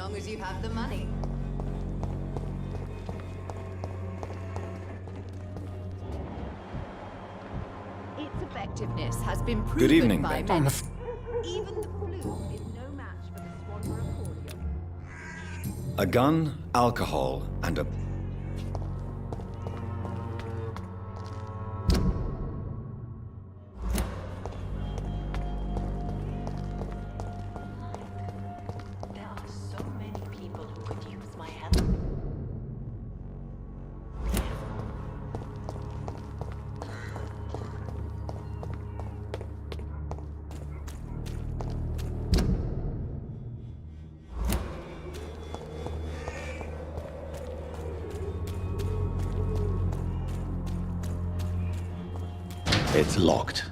long as you have the money. Its effectiveness has been proven Good evening, by Vampyr. many. Even the flu is no match for the Swanborough accordion. A gun, alcohol, and a... There are so many people who could use my help. It's locked.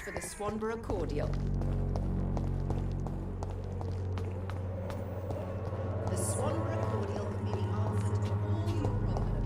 For the Swanborough cordial. The Swan Cordial can be the answer to all your problems.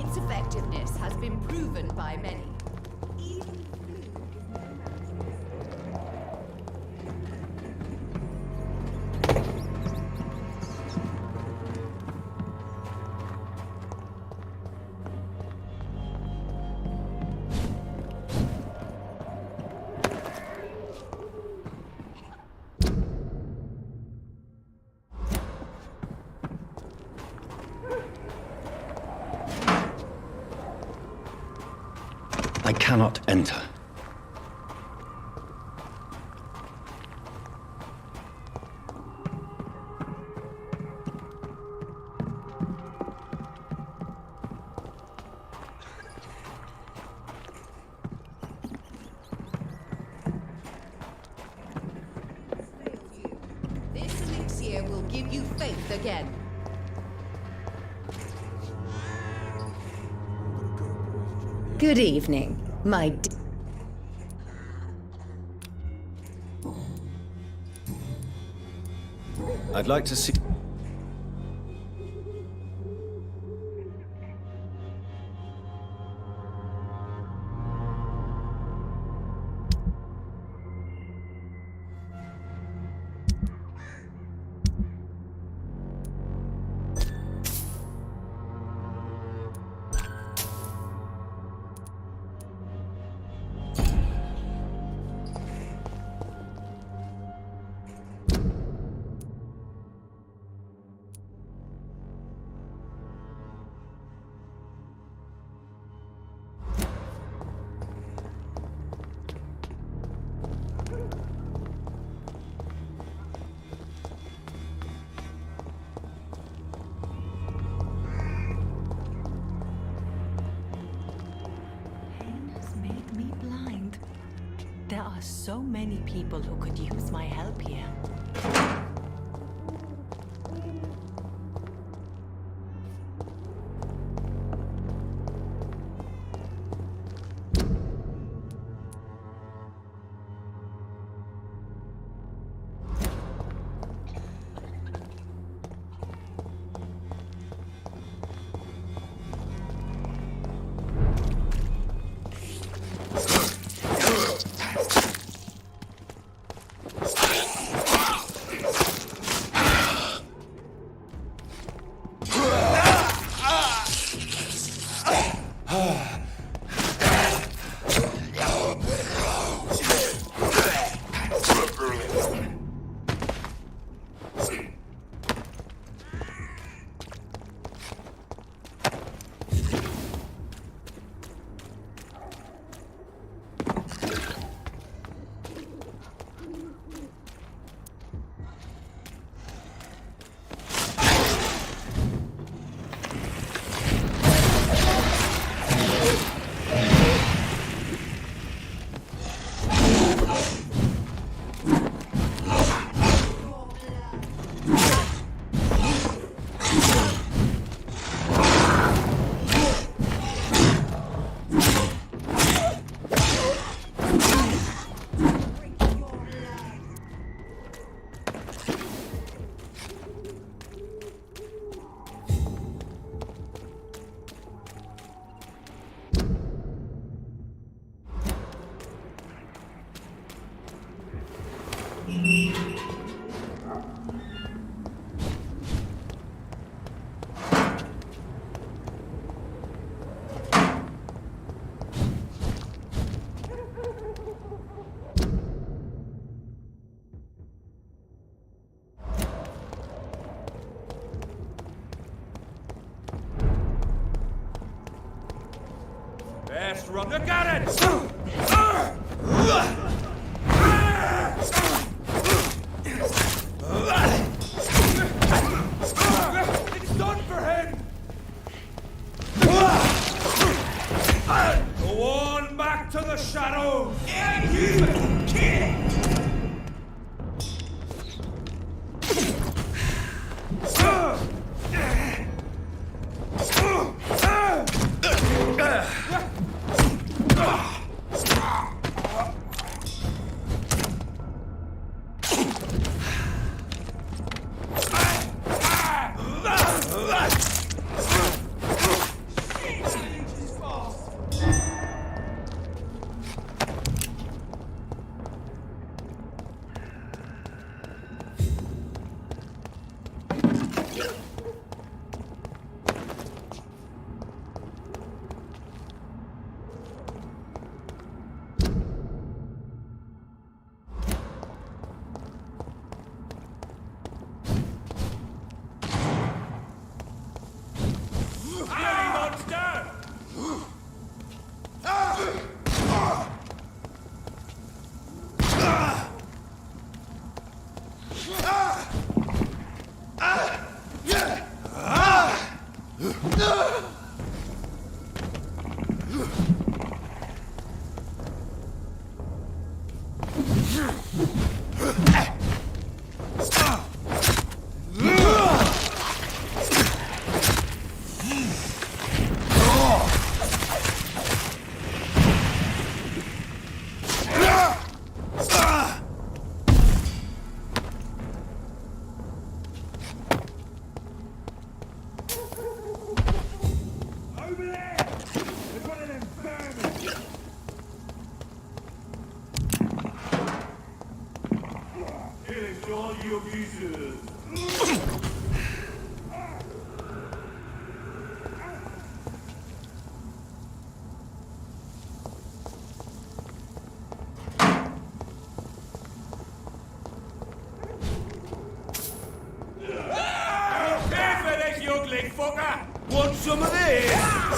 Its effectiveness has been proven by many. Even food is no match for this. I cannot enter. This elixir will give you faith again. Good evening, my I'd like to see... Pain has made me blind. There are so many people who could use my help here. Best run. Look at it! It's done for him! Go on back to the shadows! Want some of this?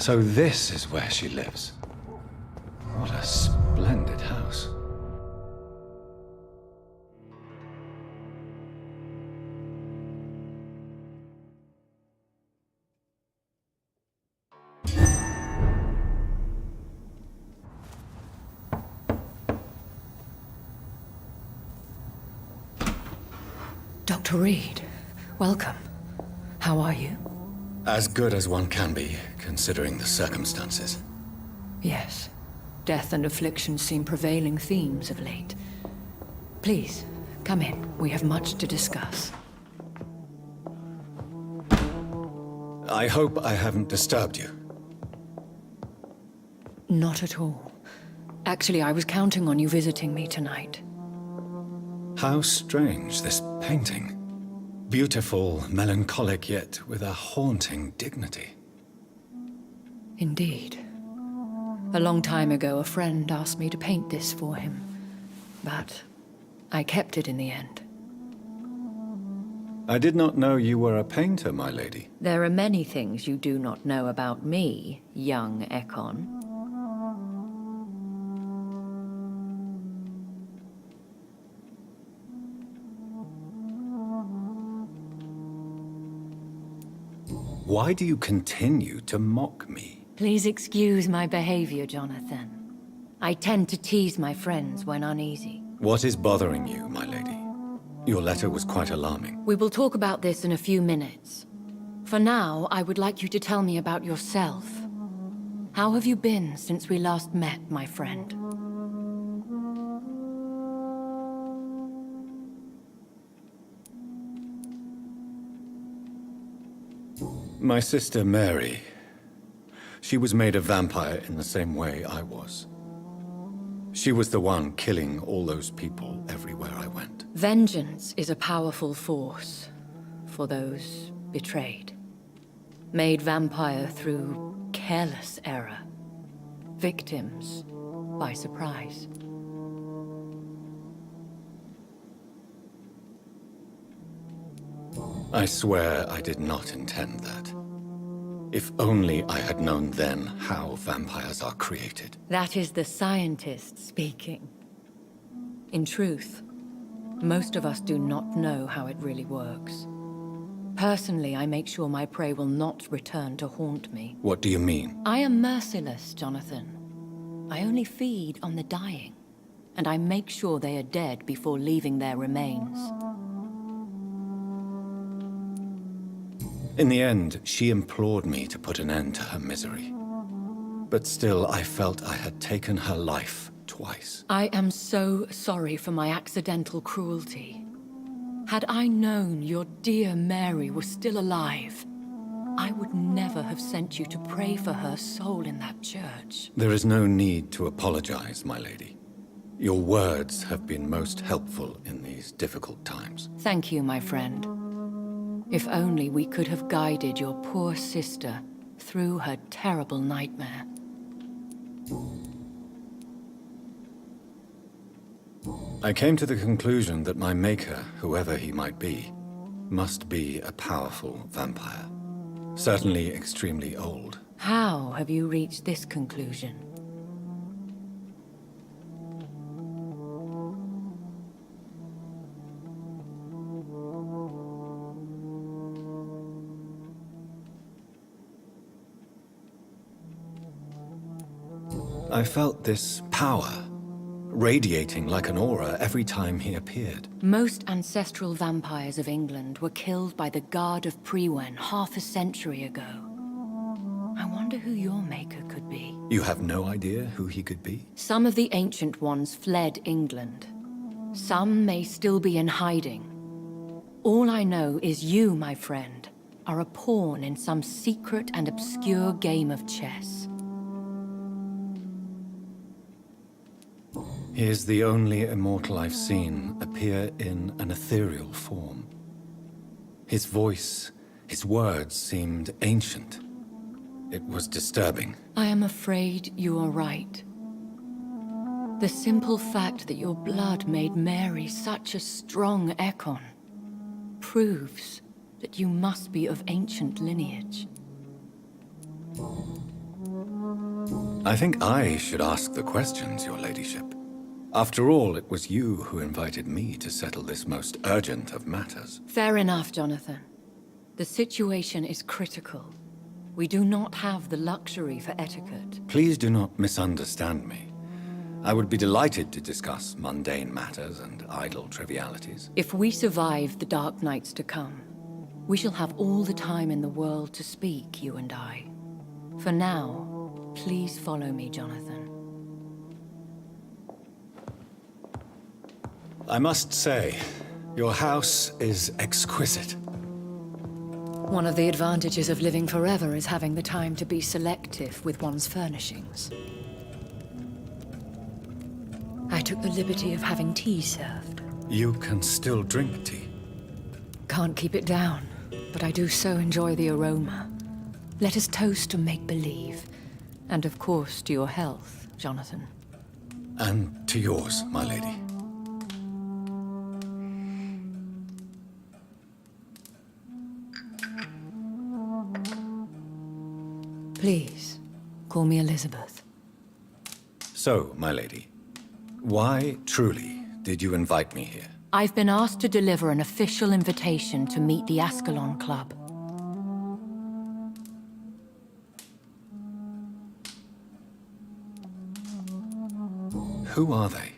So this is where she lives. What a splendid house. Dr. Reed, welcome. How are you? As good as one can be, considering the circumstances. Yes. Death and affliction seem prevailing themes of late. Please, come in. We have much to discuss. I hope I haven't disturbed you. Not at all. Actually, I was counting on you visiting me tonight. How strange, this painting. Beautiful, melancholic, yet with a haunting dignity. Indeed. A long time ago, a friend asked me to paint this for him. But I kept it in the end. I did not know you were a painter, my lady. There are many things you do not know about me, young Ekon. Why do you continue to mock me? Please excuse my behavior, Jonathan. I tend to tease my friends when uneasy. What is bothering you, my lady? Your letter was quite alarming. We will talk about this in a few minutes. For now, I would like you to tell me about yourself. How have you been since we last met, my friend? My sister Mary. She was made a vampire in the same way I was. She was the one killing all those people everywhere I went. Vengeance is a powerful force for those betrayed. Made vampire through careless error. Victims by surprise. I swear I did not intend that. If only I had known then how vampires are created. That is the scientist speaking. In truth, most of us do not know how it really works. Personally, I make sure my prey will not return to haunt me. What do you mean? I am merciless, Jonathan. I only feed on the dying, and I make sure they are dead before leaving their remains. In the end, she implored me to put an end to her misery. But still, I felt I had taken her life twice. I am so sorry for my accidental cruelty. Had I known your dear Mary was still alive, I would never have sent you to pray for her soul in that church. There is no need to apologize, my lady. Your words have been most helpful in these difficult times. Thank you, my friend. If only we could have guided your poor sister through her terrible nightmare. I came to the conclusion that my maker, whoever he might be, must be a powerful vampire. Certainly extremely old. How have you reached this conclusion? I felt this power radiating like an aura every time he appeared. Most ancestral vampires of England were killed by the Guard of Priwen half a century ago. I wonder who your maker could be. You have no idea who he could be? Some of the ancient ones fled England. Some may still be in hiding. All I know is you, my friend, are a pawn in some secret and obscure game of chess. He is the only immortal I've seen appear in an ethereal form. His voice, his words seemed ancient. It was disturbing. I am afraid you are right. The simple fact that your blood made Mary such a strong Ekon proves that you must be of ancient lineage. I think I should ask the questions, your ladyship. After all, it was you who invited me to settle this most urgent of matters. Fair enough, Jonathan. The situation is critical. We do not have the luxury for etiquette. Please do not misunderstand me. I would be delighted to discuss mundane matters and idle trivialities. If we survive the dark nights to come, we shall have all the time in the world to speak, you and I. For now, please follow me, Jonathan. I must say, your house is exquisite. One of the advantages of living forever is having the time to be selective with one's furnishings. I took the liberty of having tea served. You can still drink tea. Can't keep it down, but I do so enjoy the aroma. Let us toast to make-believe. And of course, to your health, Jonathan. And to yours, my lady. Please, call me Elizabeth. So, my lady, why, truly, did you invite me here? I've been asked to deliver an official invitation to meet the Ascalon Club. Who are they?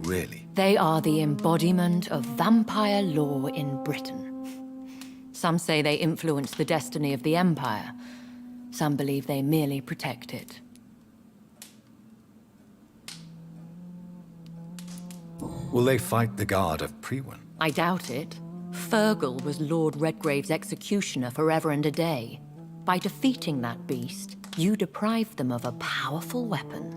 Really? They are the embodiment of vampire law in Britain. Some say they influence the destiny of the Empire. Some believe they merely protect it. Will they fight the Guard of Priwen? I doubt it. Fergal was Lord Redgrave's executioner forever and a day. By defeating that beast, you deprived them of a powerful weapon.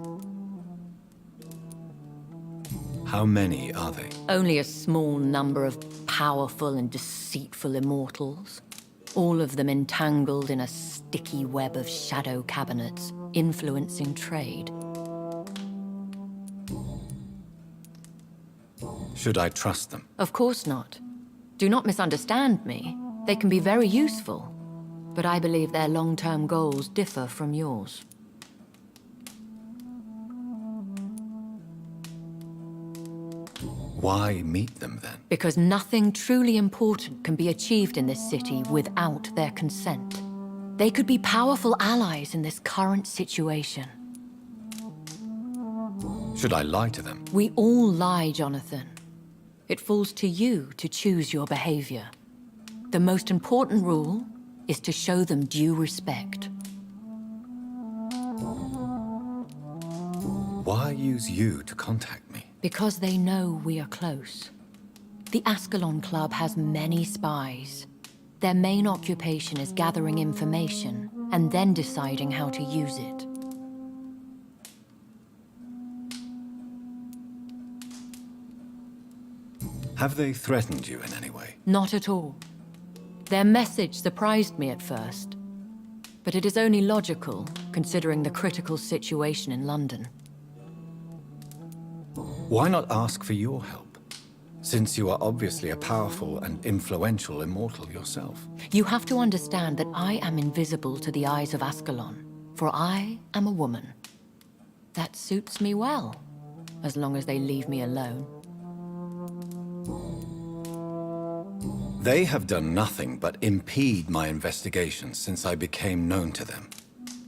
How many are they? Only a small number of powerful and deceitful immortals. All of them entangled in a sticky web of shadow cabinets, influencing trade. Should I trust them? Of course not. Do not misunderstand me. They can be very useful, but I believe their long-term goals differ from yours. Why meet them then? Because nothing truly important can be achieved in this city without their consent. They could be powerful allies in this current situation. Should I lie to them? We all lie, Jonathan. It falls to you to choose your behavior. The most important rule is to show them due respect. Why use you to contact me? Because they know we are close. The Ascalon Club has many spies. Their main occupation is gathering information and then deciding how to use it. Have they threatened you in any way? Not at all. Their message surprised me at first, but it is only logical, considering the critical situation in London. Why not ask for your help, since you are obviously a powerful and influential immortal yourself? You have to understand that I am invisible to the eyes of Ascalon, for I am a woman. That suits me well, as long as they leave me alone. They have done nothing but impede my investigation since I became known to them.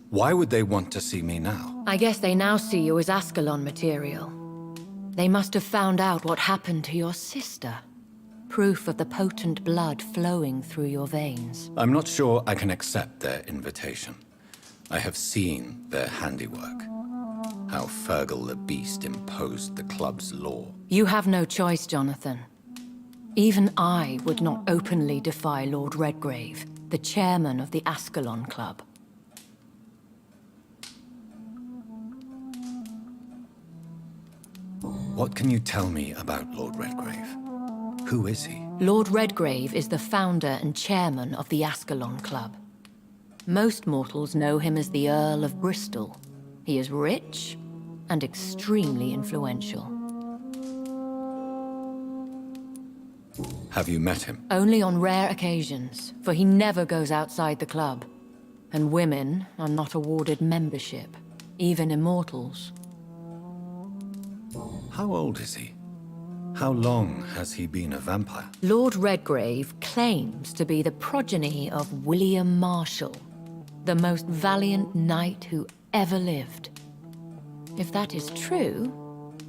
Why would they want to see me now? I guess they now see you as Ascalon material. They must have found out what happened to your sister. Proof of the potent blood flowing through your veins. I'm not sure I can accept their invitation. I have seen their handiwork. How Fergal the Beast imposed the club's law. You have no choice, Jonathan. Even I would not openly defy Lord Redgrave, the chairman of the Ascalon Club. What can you tell me about Lord Redgrave? Who is he? Lord Redgrave is the founder and chairman of the Ascalon Club. Most mortals know him as the Earl of Bristol. He is rich and extremely influential. Have you met him? Only on rare occasions, for he never goes outside the club. And women are not awarded membership, even immortals. How old is he? How long has he been a vampire? Lord Redgrave claims to be the progeny of William Marshall, the most valiant knight who ever lived. If that is true,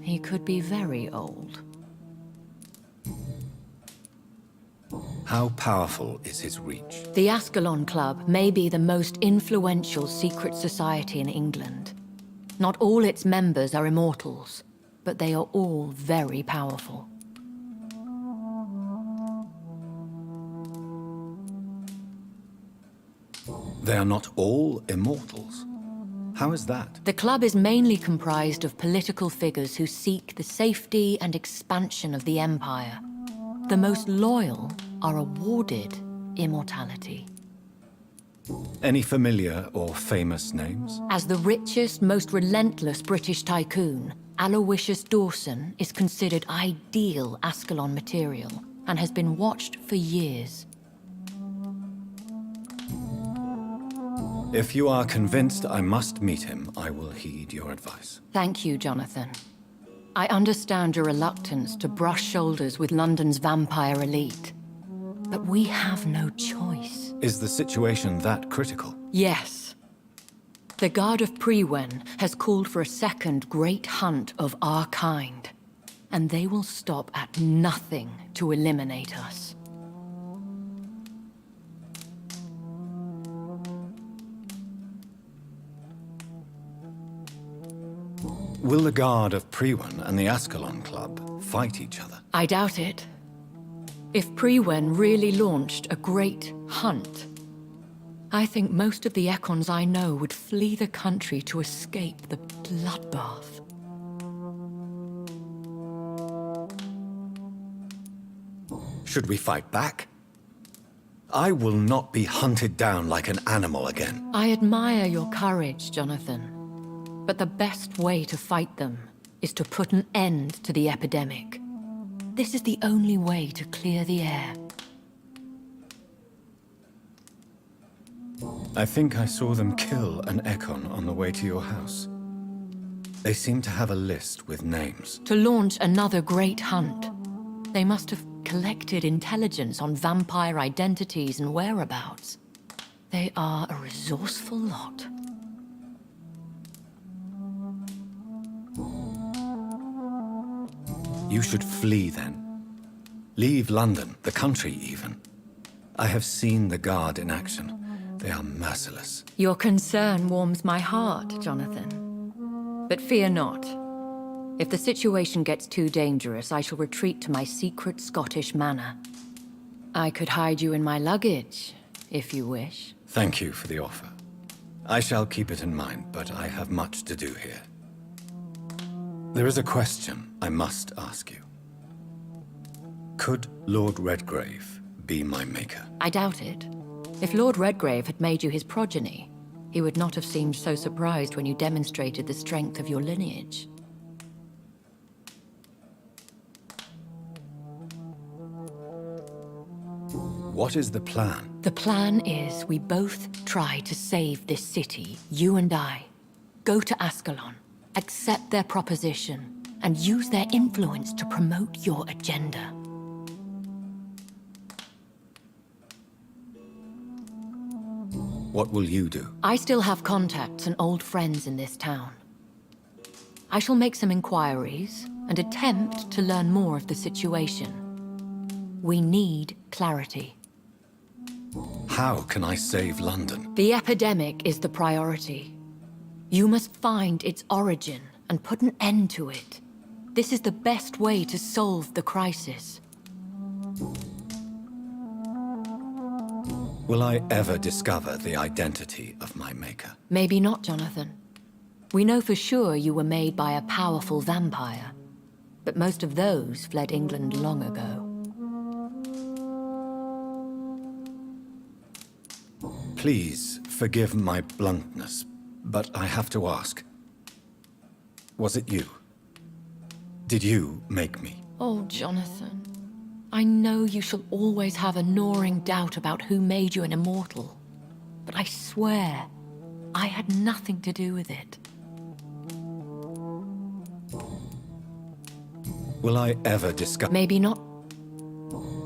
he could be very old. How powerful is his reach? The Ascalon Club may be the most influential secret society in England. Not all its members are immortals, but they are all very powerful. They are not all immortals. How is that? The club is mainly comprised of political figures who seek the safety and expansion of the Empire. The most loyal are awarded immortality. Any familiar or famous names? As the richest, most relentless British tycoon, Aloysius Dawson is considered ideal Ascalon material and has been watched for years. If you are convinced I must meet him, I will heed your advice. Thank you, Jonathan. I understand your reluctance to brush shoulders with London's vampire elite, but we have no choice. Is the situation that critical? Yes. The Guard of Prewen has called for a second great hunt of our kind, and they will stop at nothing to eliminate us. Will the Guard of Prewen and the Ascalon Club fight each other? I doubt it. If Prewen really launched a great hunt, I think most of the Econs I know would flee the country to escape the bloodbath. Should we fight back? I will not be hunted down like an animal again. I admire your courage, Jonathan. But the best way to fight them is to put an end to the epidemic. This is the only way to clear the air. I think I saw them kill an Econ on the way to your house. They seem to have a list with names. To launch another great hunt, they must have collected intelligence on vampire identities and whereabouts. They are a resourceful lot. You should flee then. Leave London, the country even. I have seen the Guard in action. They are merciless. Your concern warms my heart, Jonathan. But fear not. If the situation gets too dangerous, I shall retreat to my secret Scottish manor. I could hide you in my luggage, if you wish. Thank you for the offer. I shall keep it in mind, but I have much to do here. There is a question I must ask you. Could Lord Redgrave be my maker? I doubt it. If Lord Redgrave had made you his progeny, he would not have seemed so surprised when you demonstrated the strength of your lineage. What is the plan? The plan is we both try to save this city, you and I. Go to Ascalon, accept their proposition, and use their influence to promote your agenda. What will you do? I still have contacts and old friends in this town. I shall make some inquiries and attempt to learn more of the situation. We need clarity. How can I save London? The epidemic is the priority. You must find its origin and put an end to it. This is the best way to solve the crisis. Will I ever discover the identity of my maker? Maybe not, Jonathan. We know for sure you were made by a powerful vampire, but most of those fled England long ago. Please forgive my bluntness, but I have to ask. Was it you? Did you make me? Oh, Jonathan. I know you shall always have a gnawing doubt about who made you an immortal. But I swear, I had nothing to do with it. Will I ever discover? Maybe not.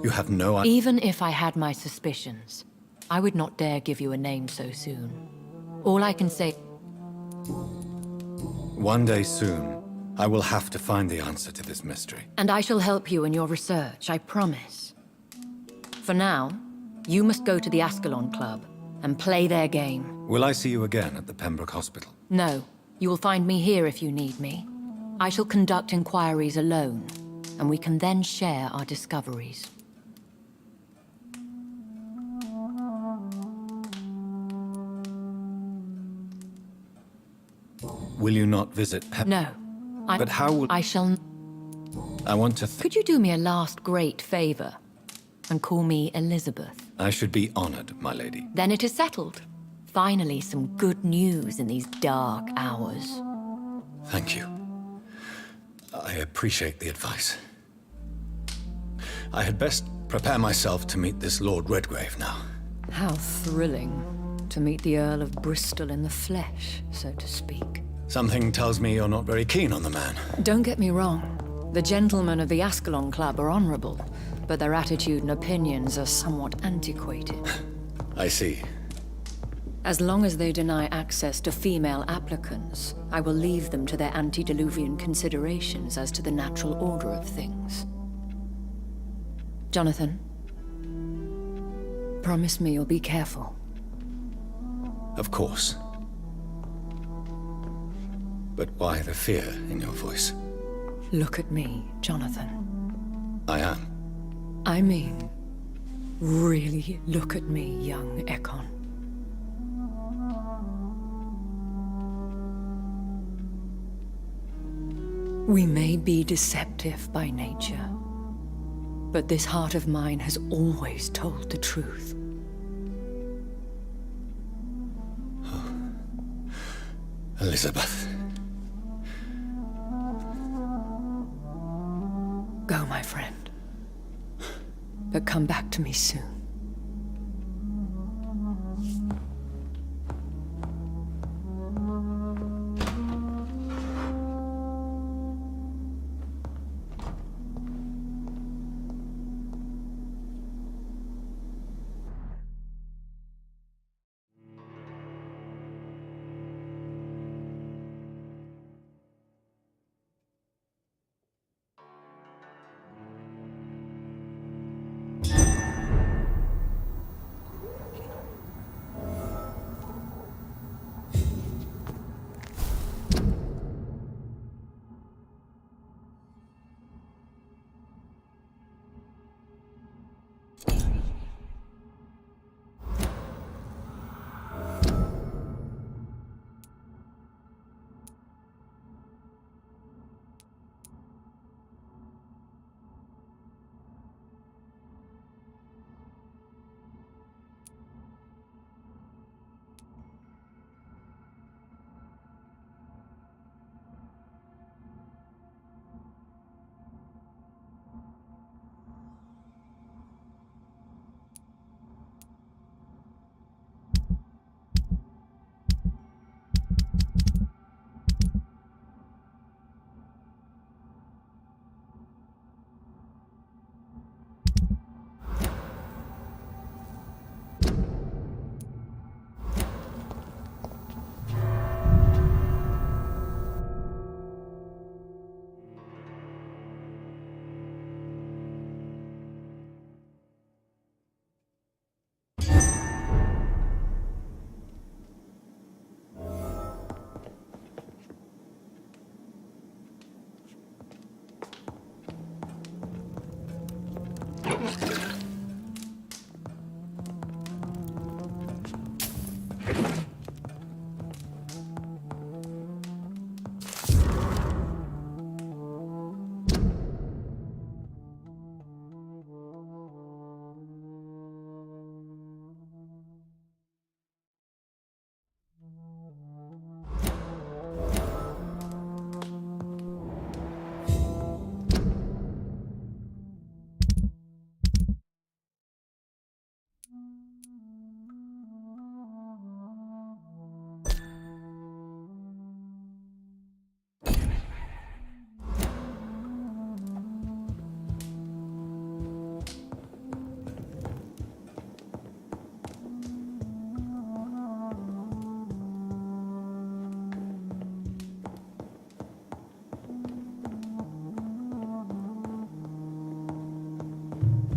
You have no idea. Even if I had my suspicions, I would not dare give you a name so soon. All I can say... One day soon, I will have to find the answer to this mystery. And I shall help you in your research, I promise. For now, you must go to the Ascalon Club and play their game. Will I see you again at the Pembroke Hospital? No, you will find me here if you need me. I shall conduct inquiries alone, and we can then share our discoveries. Will you not visit No. But how will... I shall... I want to... Could you do me a last great favor and call me Elizabeth? I should be honored, my lady. Then it is settled. Finally, some good news in these dark hours. Thank you. I appreciate the advice. I had best prepare myself to meet this Lord Redgrave now. How thrilling to meet the Earl of Bristol in the flesh, so to speak. Something tells me you're not very keen on the man. Don't get me wrong. The gentlemen of the Ascalon Club are honorable, but their attitude and opinions are somewhat antiquated. I see. As long as they deny access to female applicants, I will leave them to their antediluvian considerations as to the natural order of things. Jonathan, promise me you'll be careful. Of course. But why the fear in your voice? Look at me, Jonathan. I am. I mean, really look at me, young Ekon. We may be deceptive by nature, but this heart of mine has always told the truth. Elizabeth. Go, my friend. But come back to me soon.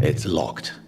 It's locked.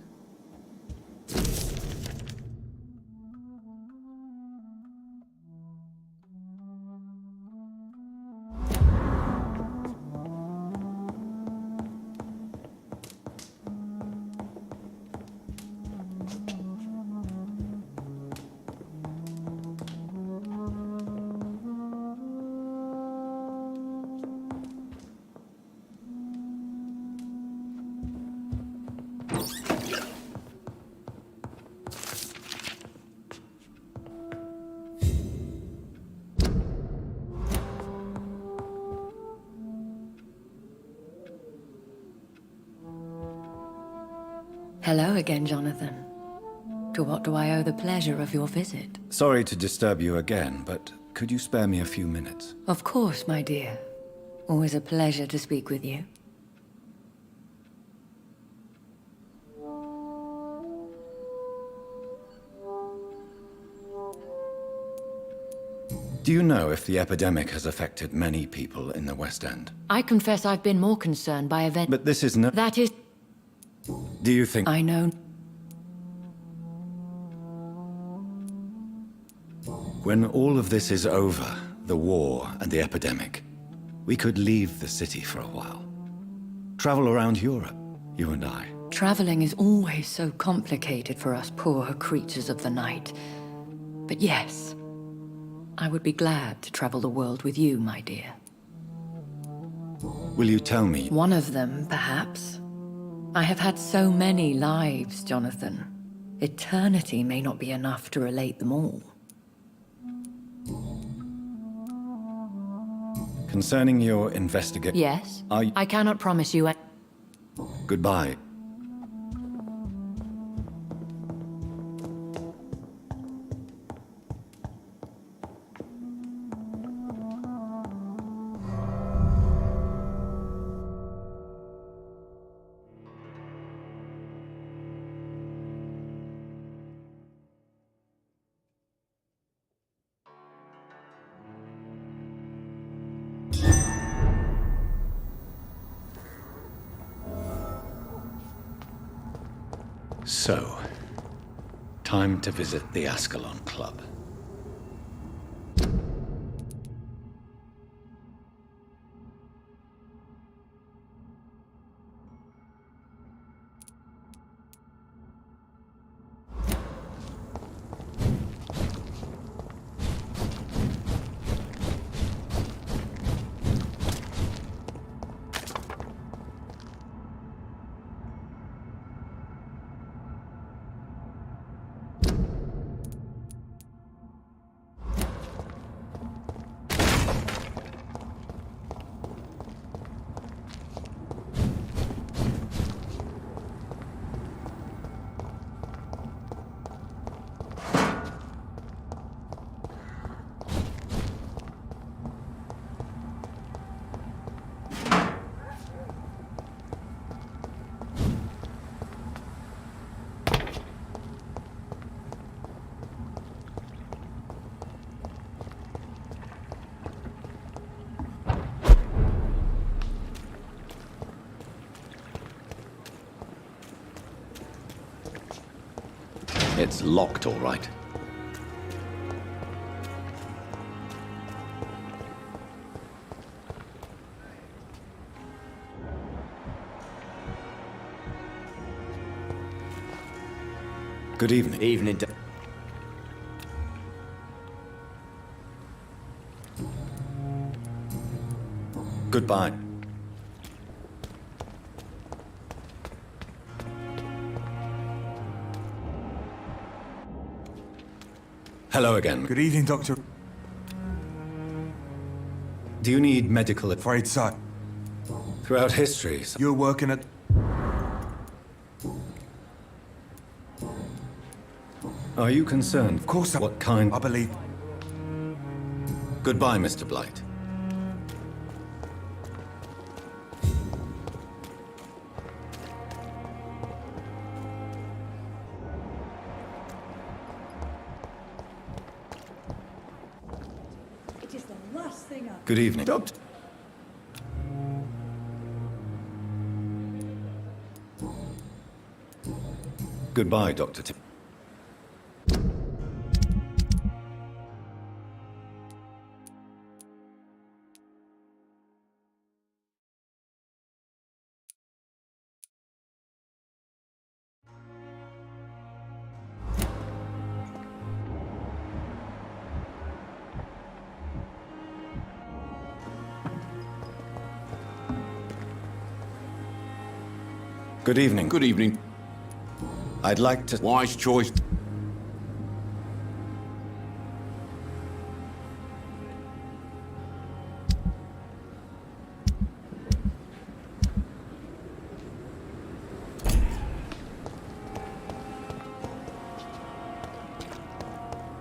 Hello again, Jonathan. To what do I owe the pleasure of your visit? Sorry to disturb you again, but could you spare me a few minutes? Of course, my dear. Always a pleasure to speak with you. Do you know if the epidemic has affected many people in the West End? I confess I've been more concerned by events. But this is no... That is... Do you think... I know... When all of this is over, the war and the epidemic, we could leave the city for a while. Travel around Europe, you and I. Traveling is always so complicated for us poor creatures of the night. But yes, I would be glad to travel the world with you, my dear. Will you tell me? One of them, perhaps. I have had so many lives, Jonathan. Eternity may not be enough to relate them all. Concerning your investigation... Yes? Are you... I cannot promise you... Goodbye. So, time to visit the Ascalon Club. It's locked, all right. Good evening. Evening. Goodbye. Hello again. Good evening, Doctor. Do you need medical advice? Afraid so. Throughout history, You're working at... are you concerned? Of course What kind? I believe... Goodbye, Mr. Blight. It is the last thing I... Good evening. Doctor... Goodbye, Dr. T. Good evening. Good evening. I'd like to... Wise choice.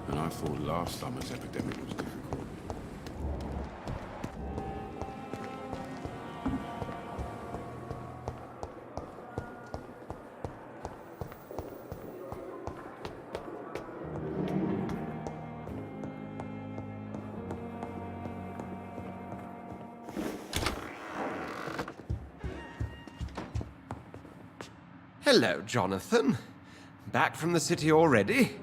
And I thought last summer's epidemic was difficult. Hello, Jonathan. Back from the city already?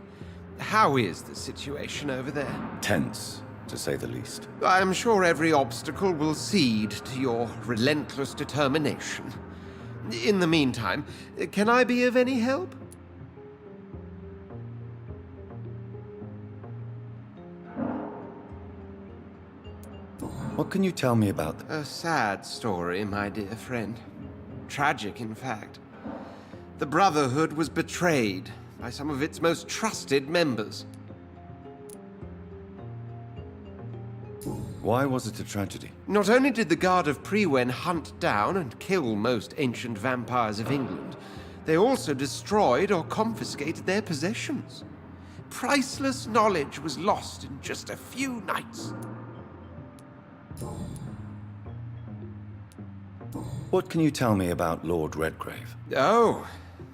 How is the situation over there? Tense, to say the least. I'm sure every obstacle will cede to your relentless determination. In the meantime, can I be of any help? What can you tell me about... A sad story, my dear friend. Tragic, in fact. The Brotherhood was betrayed by some of its most trusted members. Why was it a tragedy? Not only did the Guard of Priwen hunt down and kill most ancient vampires of England, they also destroyed or confiscated their possessions. Priceless knowledge was lost in just a few nights. What can you tell me about Lord Redgrave? Oh,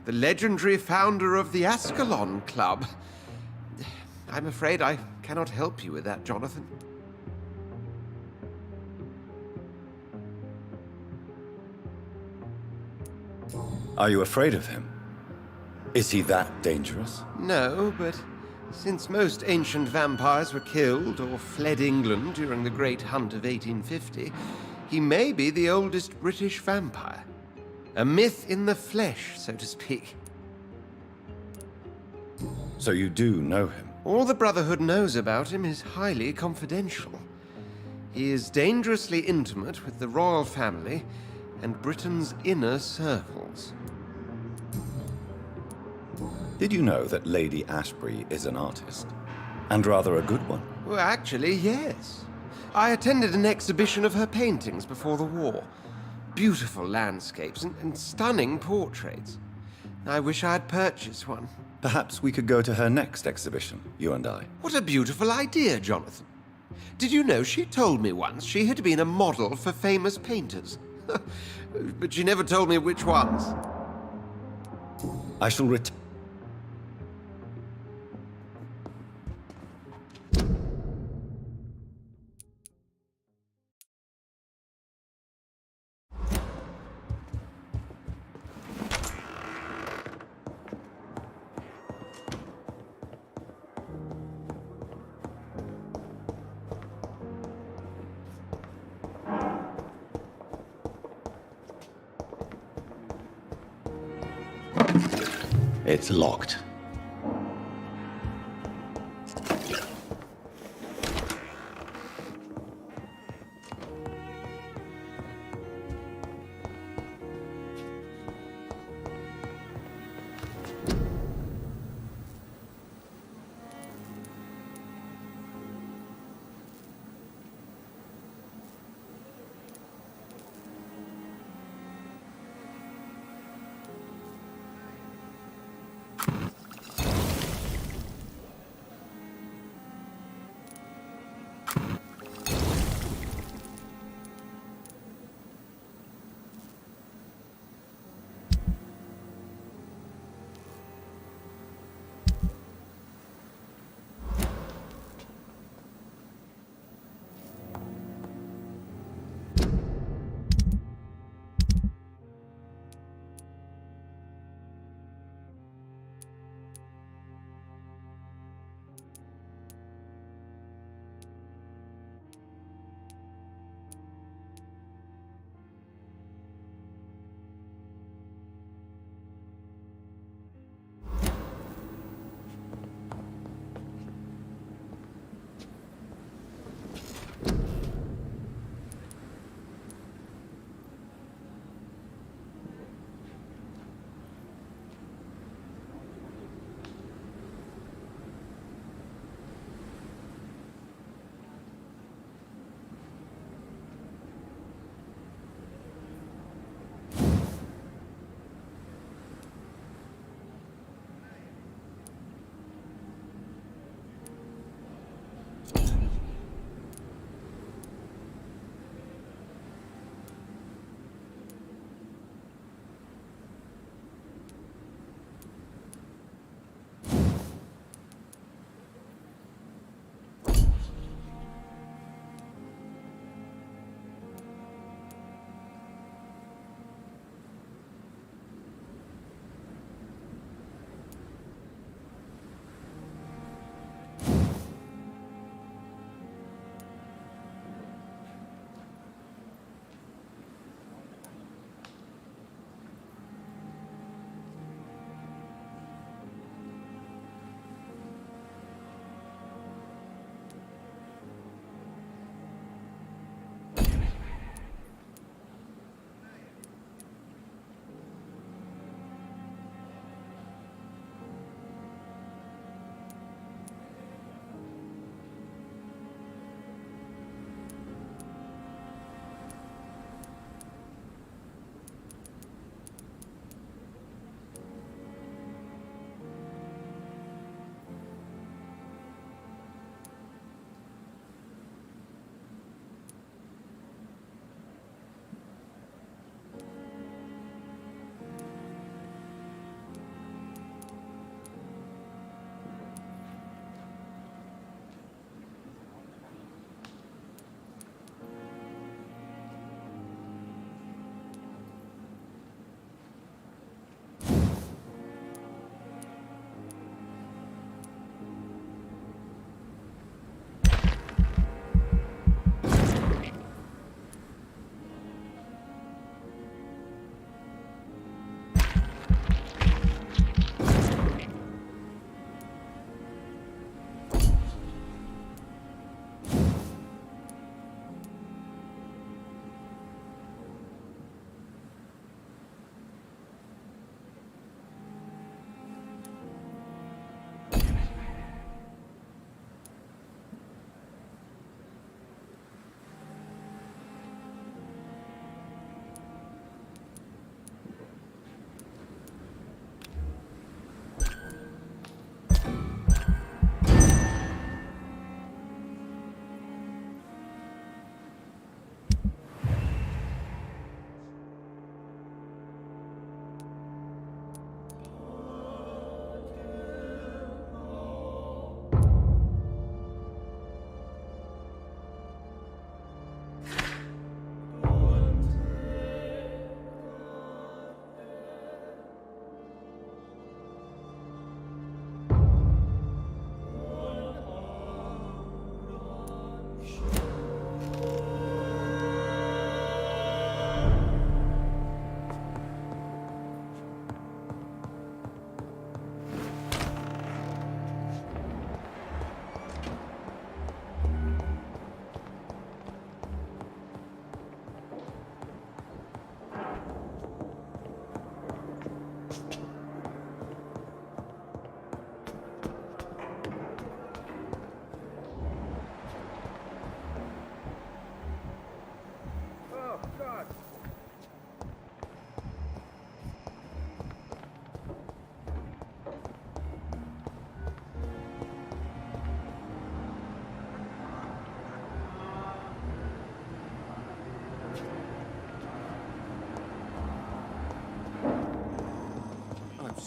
the legendary founder of the Ascalon Club. I'm afraid I cannot help you with that, Jonathan. Are you afraid of him? Is he that dangerous? No, but since most ancient vampires were killed or fled England during the Great Hunt of 1850, he may be the oldest British vampire. A myth in the flesh, so to speak. So you do know him? All the Brotherhood knows about him is highly confidential. He is dangerously intimate with the royal family and Britain's inner circles. Did you know that Lady Ashbury is an artist? And rather a good one? Well, actually, yes. I attended an exhibition of her paintings before the war. Beautiful landscapes and stunning portraits. I wish I had purchased one. Perhaps we could go to her next exhibition, you and I. What a beautiful idea, Jonathan. Did you know she told me once she had been a model for famous painters? But she never told me which ones. I shall return. It's locked.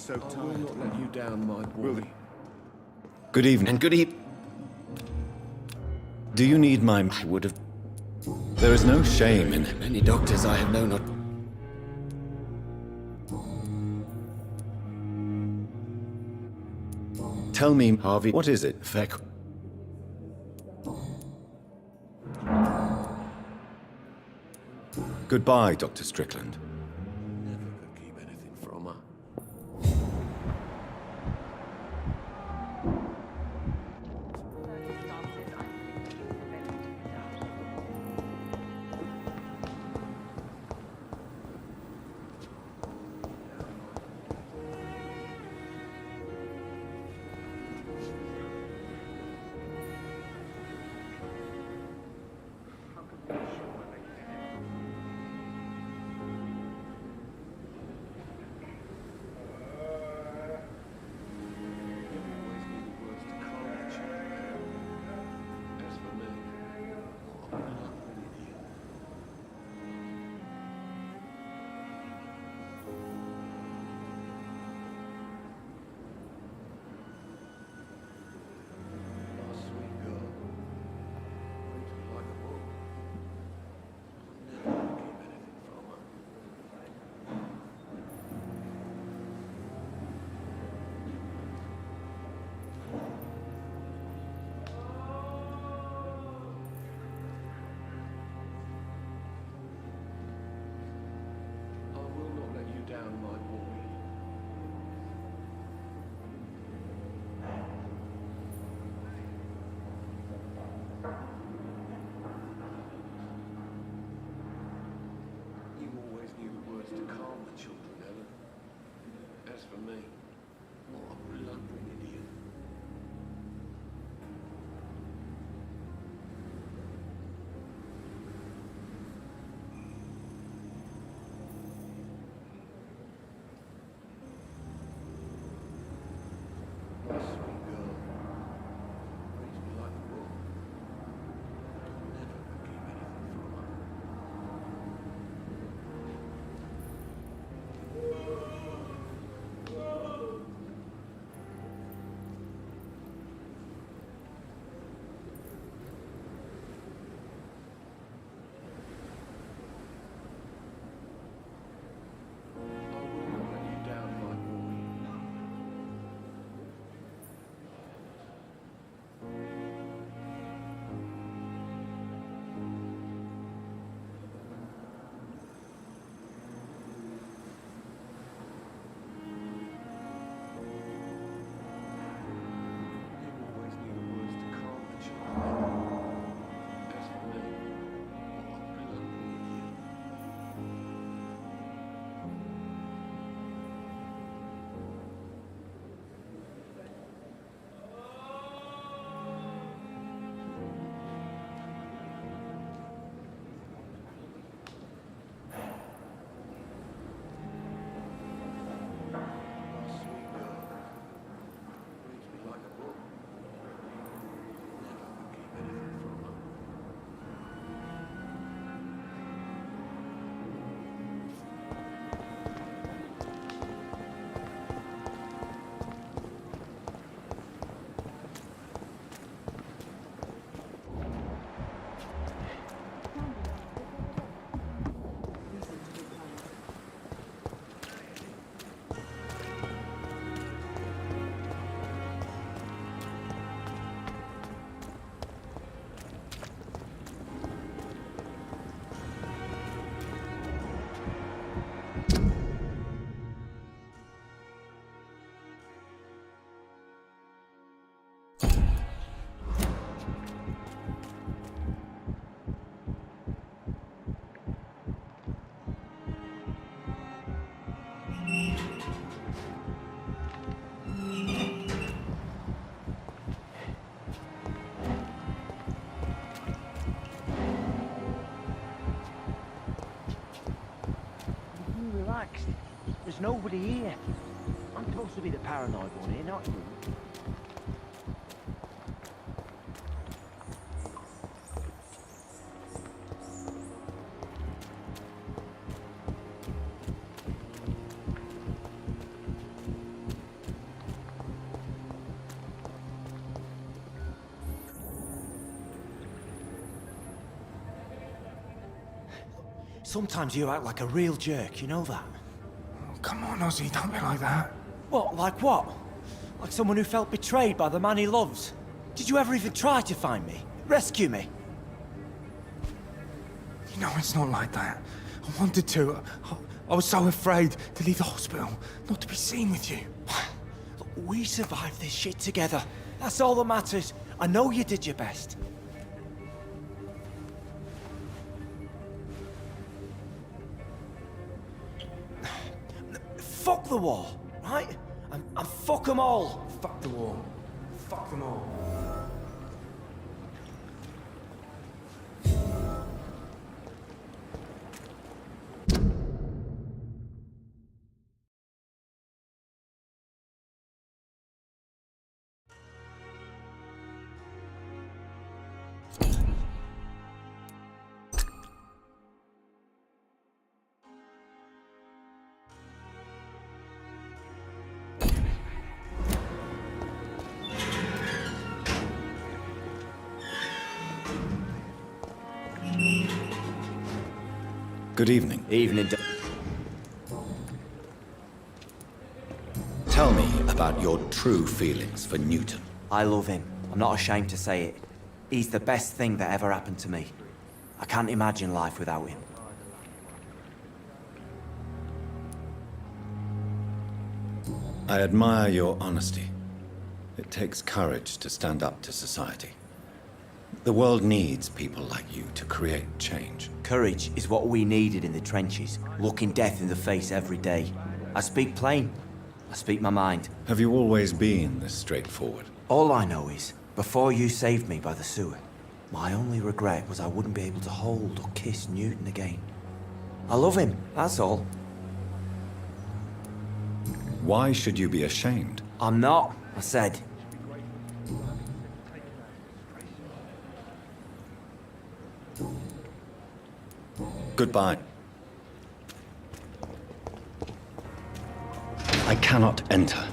so I will tired. not let you down, my boy. Will it- Good evening. And good evening. Do you need my... I would have. There is no shame in... Many doctors I have known are. Tell me, Harvey. what is it? Feck. Goodbye, Dr. Strickland. Never could keep anything from her. As for me, I'm not an idiot. My sweet girl, reads me like a book. I'm never gonna keep anything from her. I will not let you down, my boy. You always knew the words to calm the children, Ellen. As for me, what a blundering idiot. My sweet girl, reads me like a book. Never could keep anything from her. I will not let you down, my boy. You always knew the words to calm the children. As for me, what a blundering idiot. My sweet girl, reads me like a book. Never could keep anything from her. Relaxed. There's nobody here. I'm supposed to be the paranoid one here, not you. Sometimes you act like a real jerk, you know that? Oh, come on, Ozzy, don't be like that. What, like what? Like someone who felt betrayed by the man he loves? Did you ever even try to find me? Rescue me? You know, it's not like that. I wanted to. I was so afraid to leave the hospital, not to be seen with you. Look, we survived this shit together. That's all that matters. I know you did your best. Fuck the war, right? And fuck them all. Fuck the war. Fuck them all. Good evening. Evening. Tell me about your true feelings for Newton. I love him. I'm not ashamed to say it. He's the best thing that ever happened to me. I can't imagine life without him. I admire your honesty. It takes courage to stand up to society. The world needs people like you to create change. Courage is what we needed in the trenches, looking death in the face every day. I speak plain. I speak my mind. Have you always been this straightforward? All I know is, before you saved me by the sewer, my only regret was I wouldn't be able to hold or kiss Newton again. I love him, that's all. Why should you be ashamed? I'm not, I said. Goodbye. I cannot enter.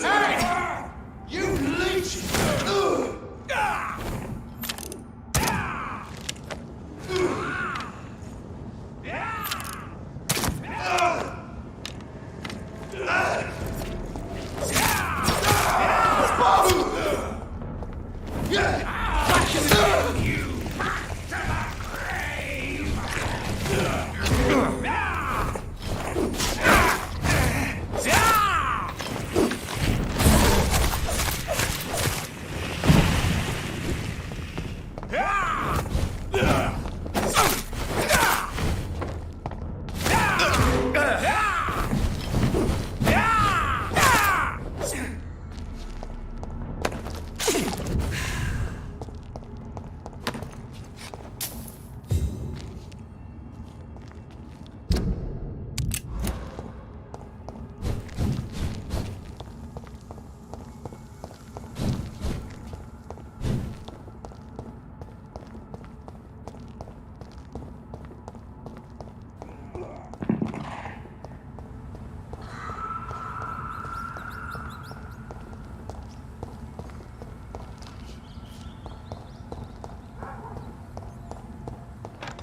Hey! You leeches!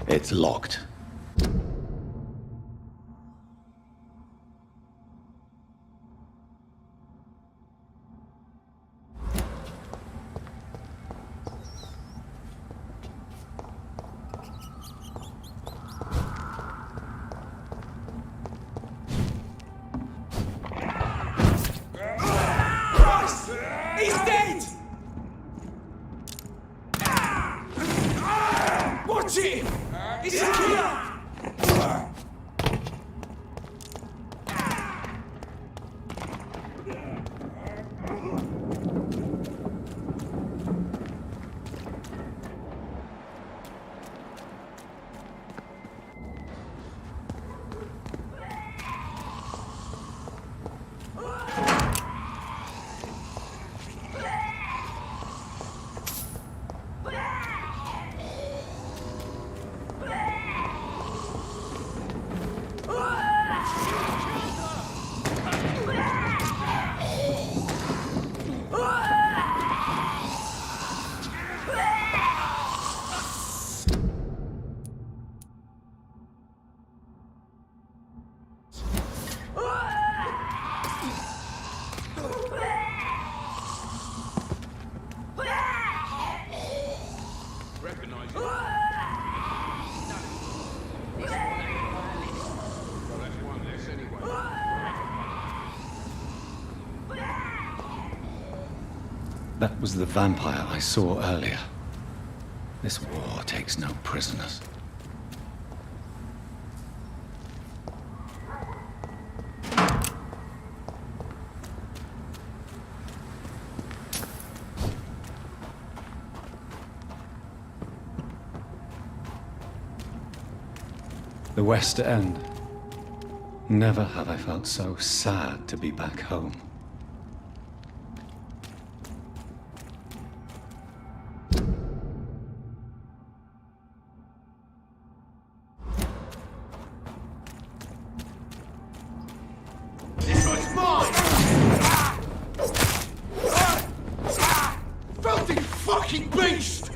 It's locked. He's dead! Watch it! It's a killer! That was the vampire I saw earlier. This war takes no prisoners. The West End. Never have I felt so sad to be back home. This one's mine! Filthy fucking beast!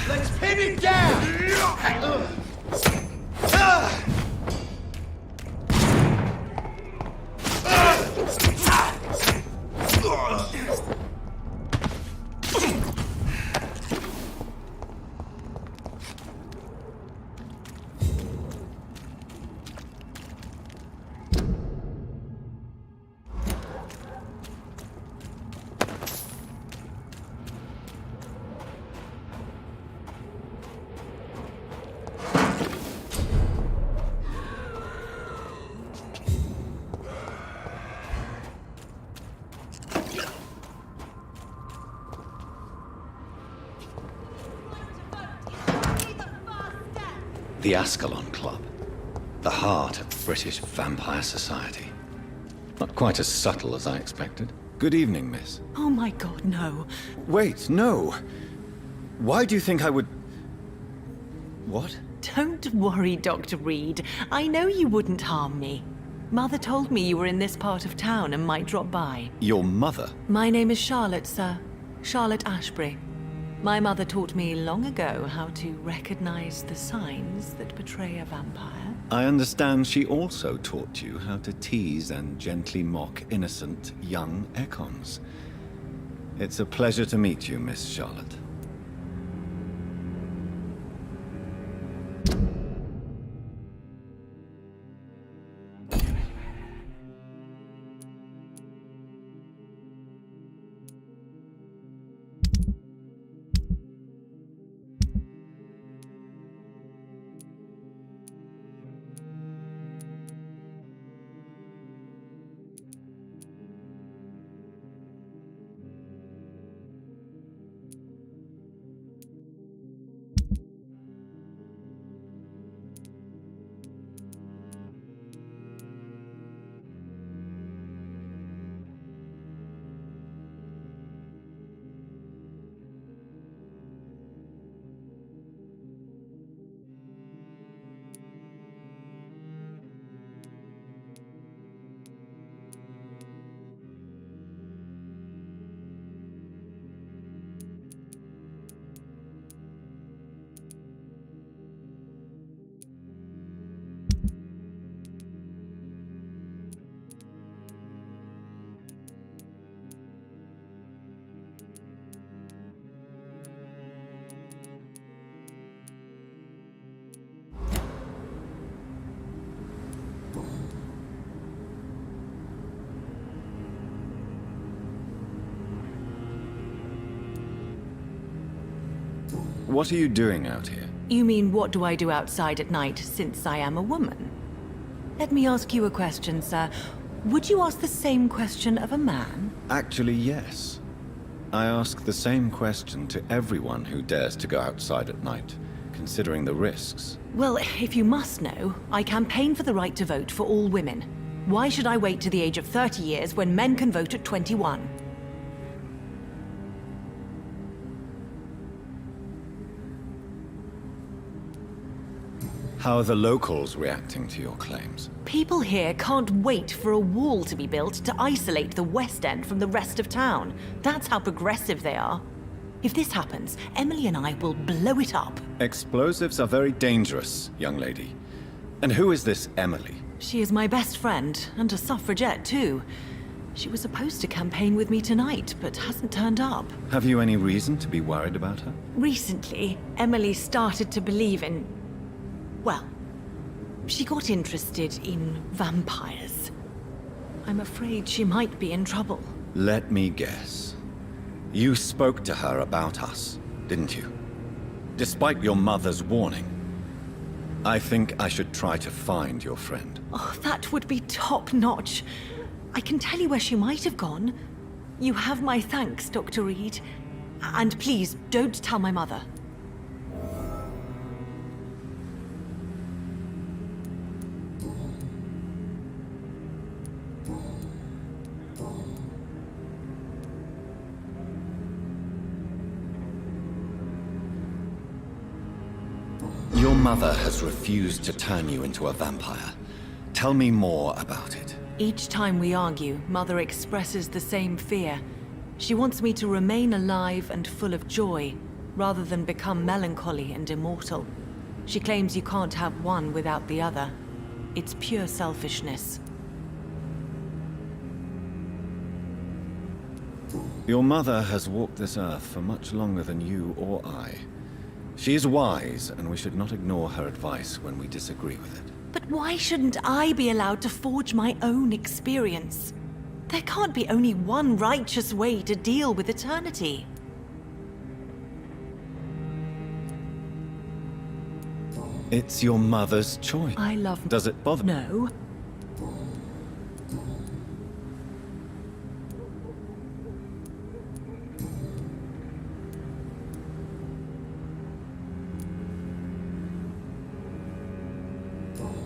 Let's pin it down! The Ascalon Club. The heart of British vampire society. Not quite as subtle as I expected. Good evening, miss. Oh my god, no. Wait, no. Why do you think I would... What? Don't worry, Dr. Reed. I know you wouldn't harm me. Mother told me you were in this part of town and might drop by. Your mother? My name is Charlotte, sir. Charlotte Ashbury. My mother taught me long ago how to recognize the signs that betray a vampire. I understand she also taught you how to tease and gently mock innocent young Ekons. It's a pleasure to meet you, Miss Charlotte. What are you doing out here? You mean, what do I do outside at night since I am a woman? Let me ask you a question, sir. Would you ask the same question of a man? Actually, yes. I ask the same question to everyone who dares to go outside at night, considering the risks. Well, if you must know, I campaign for the right to vote for all women. Why should I wait to the age of 30 years when men can vote at 21? How are the locals reacting to your claims? People here can't wait for a wall to be built to isolate the West End from the rest of town. That's how progressive they are. If this happens, Emily and I will blow it up. Explosives are very dangerous, young lady. And who is this Emily? She is my best friend, and a suffragette too. She was supposed to campaign with me tonight, but hasn't turned up. Have you any reason to be worried about her? Recently, Emily started to believe in... well, she got interested in vampires. I'm afraid she might be in trouble. Let me guess. You spoke to her about us, didn't you? Despite your mother's warning. I think I should try to find your friend. Oh, that would be top-notch. I can tell you where she might have gone. You have my thanks, Dr. Reed. And please, don't tell my mother. Your mother has refused to turn you into a vampire. Tell me more about it. Each time we argue, Mother expresses the same fear. She wants me to remain alive and full of joy, rather than become melancholy and immortal. She claims you can't have one without the other. It's pure selfishness. Your mother has walked this earth for much longer than you or I. She is wise, and we should not ignore her advice when we disagree with it. But why shouldn't I be allowed to forge my own experience? There can't be only one righteous way to deal with eternity. It's your mother's choice. I love... Does it bother... No.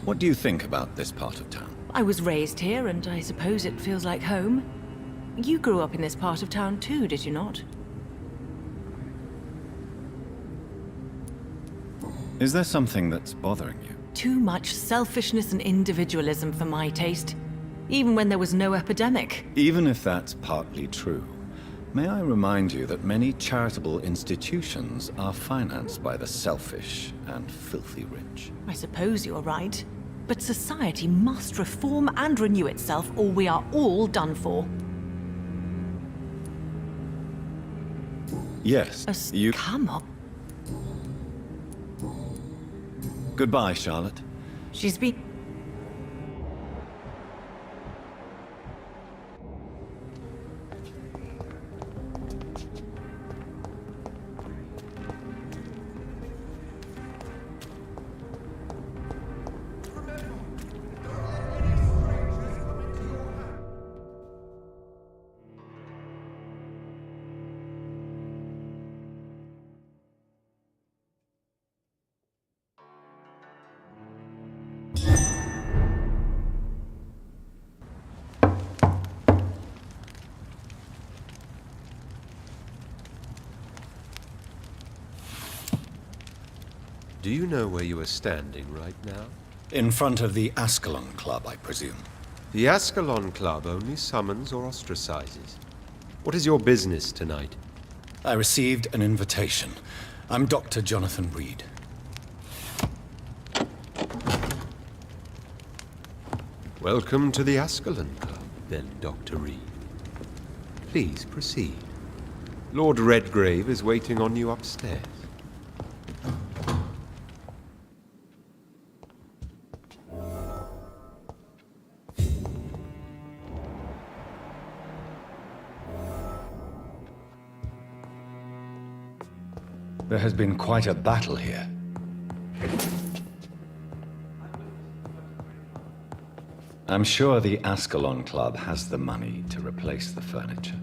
What do you think about this part of town? I was raised here, and I suppose it feels like home. You grew up in this part of town too, did you not? Is there something that's bothering you? Too much selfishness and individualism for my taste. Even when there was no epidemic. Even if that's partly true, may I remind you that many charitable institutions are financed by the selfish and filthy rich. I suppose you're right. But society must reform and renew itself, or we are all done for. Yes, you... Come on. Goodbye, Charlotte. She's been... Do you know where you are standing right now? In front of the Ascalon Club, I presume. The Ascalon Club only summons or ostracizes. What is your business tonight? I received an invitation. I'm Dr. Jonathan Reed. Welcome to the Ascalon Club, then, Dr. Reed. Please proceed. Lord Redgrave is waiting on you upstairs. There has been quite a battle here. I'm sure the Ascalon Club has the money to replace the furniture.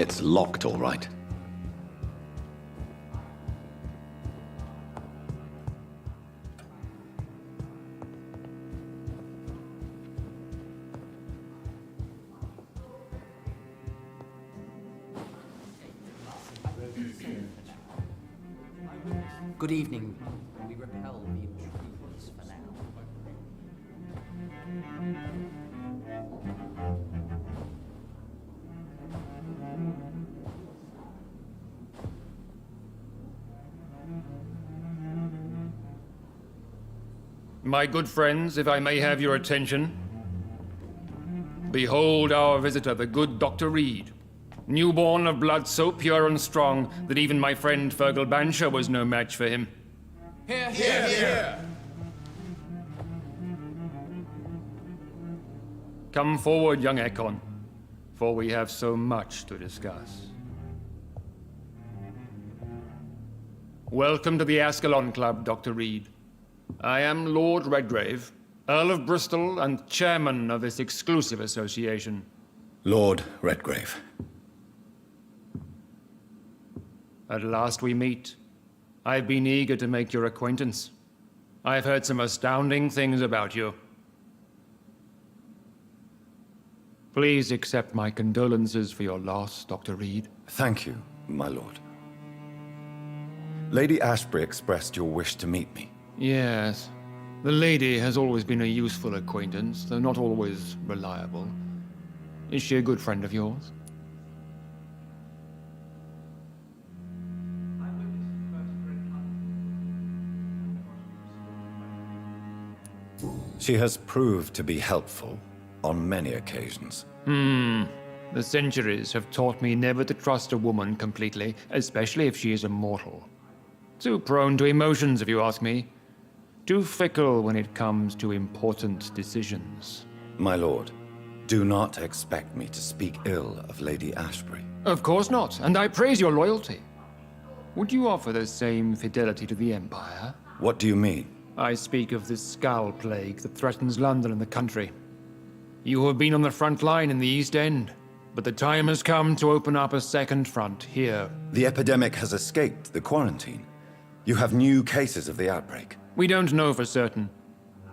It's locked, all right. Good evening. We repel the intruders for now. My good friends, if I may have your attention. Behold our visitor, the good Dr. Reed. Newborn of blood so pure and strong that even my friend Fergal Bansher was no match for him. Here, here, here. Come forward, young Ekon, for we have so much to discuss. Welcome to the Ascalon Club, Dr. Reed. I am Lord Redgrave, Earl of Bristol and chairman of this exclusive association. Lord Redgrave. At last we meet. I've been eager to make your acquaintance. I've heard some astounding things about you. Please accept my condolences for your loss, Dr. Reed. Thank you, my lord. Lady Ashbury expressed your wish to meet me. Yes. The lady has always been a useful acquaintance, though not always reliable. Is she a good friend of yours? She has proved to be helpful on many occasions. The centuries have taught me never to trust a woman completely, especially if she is a mortal. Too prone to emotions, if you ask me. Too fickle when it comes to important decisions. My lord, do not expect me to speak ill of Lady Ashbury. Of course not, and I praise your loyalty. Would you offer the same fidelity to the Empire? What do you mean? I speak of the Skull Plague that threatens London and the country. You have been on the front line in the East End, but the time has come to open up a second front here. The epidemic has escaped the quarantine. You have new cases of the outbreak. We don't know for certain,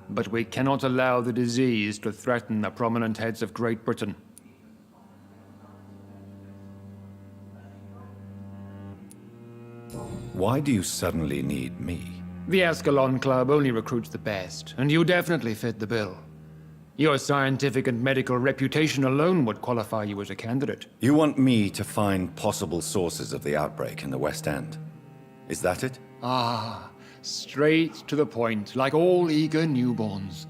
but we cannot allow the disease to threaten the prominent heads of Great Britain. Why do you suddenly need me? The Ascalon Club only recruits the best, and you definitely fit the bill. Your scientific and medical reputation alone would qualify you as a candidate. You want me to find possible sources of the outbreak in the West End. Is that it? Ah, straight to the point, like all eager newborns.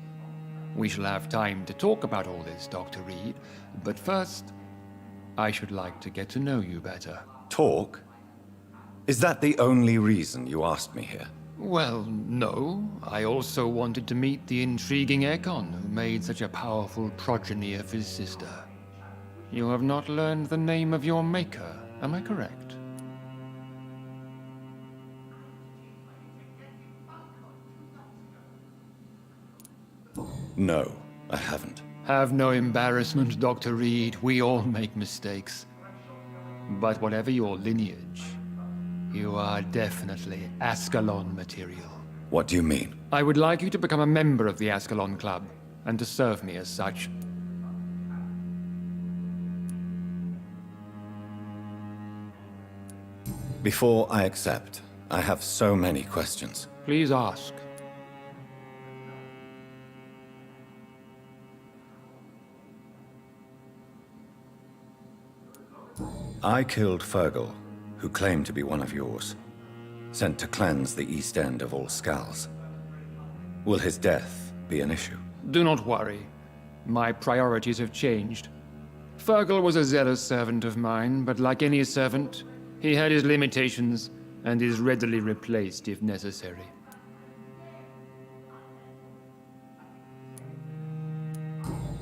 We shall have time to talk about all this, Dr. Reed, but first, I should like to get to know you better. Talk? Is that the only reason you asked me here? Well, no. I also wanted to meet the intriguing Ekon, who made such a powerful progeny of his sister. You have not learned the name of your maker, am I correct? No, I haven't. Have no embarrassment, Dr. Reed. We all make mistakes. But whatever your lineage, you are definitely Ascalon material. What do you mean? I would like you to become a member of the Ascalon Club, and to serve me as such. Before I accept, I have so many questions. Please ask. I killed Fergal, who claimed to be one of yours, sent to cleanse the East End of all Skulls. Will his death be an issue? Do not worry. My priorities have changed. Fergal was a zealous servant of mine, but like any servant, he had his limitations and is readily replaced if necessary.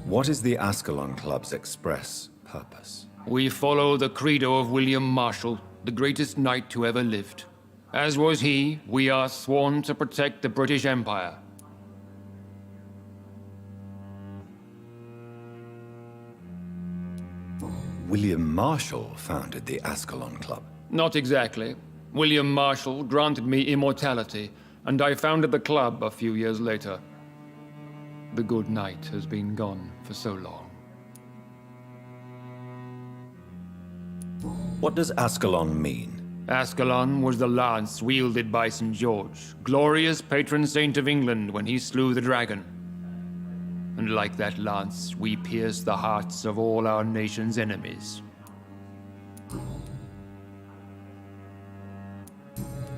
What is the Ascalon Club's express purpose? We follow the credo of William Marshall, the greatest knight who ever lived. As was he, we are sworn to protect the British Empire. William Marshall founded the Ascalon Club. Not exactly. William Marshall granted me immortality, and I founded the club a few years later. The good knight has been gone for so long. What does Ascalon mean? Ascalon was the lance wielded by St. George, glorious patron saint of England when he slew the dragon. And like that lance, we pierce the hearts of all our nation's enemies.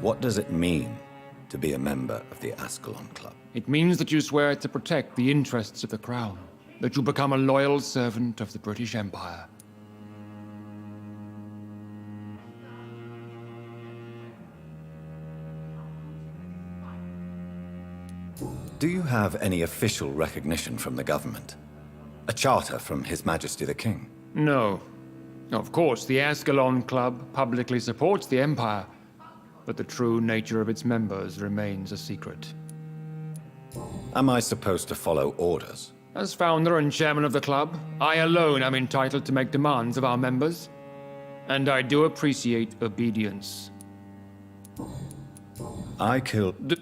What does it mean to be a member of the Ascalon Club? It means that you swear to protect the interests of the crown, that you become a loyal servant of the British Empire. Do you have any official recognition from the government? A charter from His Majesty the King? No. Of course, the Ascalon Club publicly supports the Empire, but the true nature of its members remains a secret. Am I supposed to follow orders? As founder and chairman of the club, I alone am entitled to make demands of our members, and I do appreciate obedience. I killed...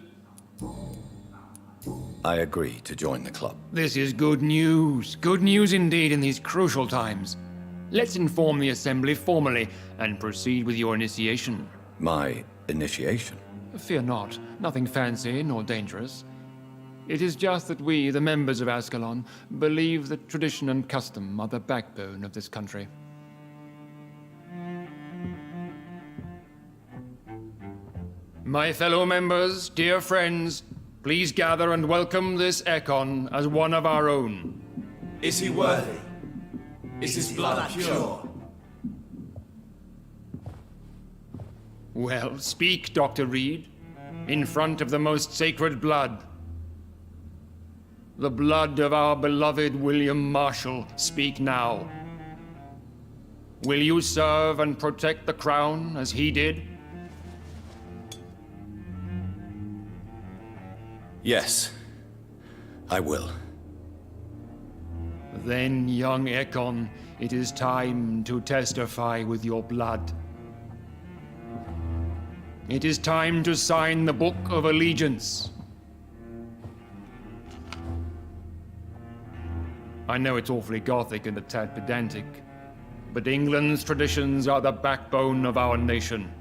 I agree to join the club. This is good news. Good news indeed in these crucial times. Let's inform the Assembly formally and proceed with your initiation. My initiation? Fear not. Nothing fancy nor dangerous. It is just that we, the members of Ascalon, believe that tradition and custom are the backbone of this country. My fellow members, dear friends, please gather and welcome this Ekon as one of our own. Is he worthy? Is his blood pure? Well, speak, Dr. Reed, in front of the most sacred blood. The blood of our beloved William Marshall, speak now. Will you serve and protect the crown as he did? Yes, I will. Then, young Ekon, it is time to testify with your blood. It is time to sign the Book of Allegiance. I know it's awfully gothic and a tad pedantic, but England's traditions are the backbone of our nation.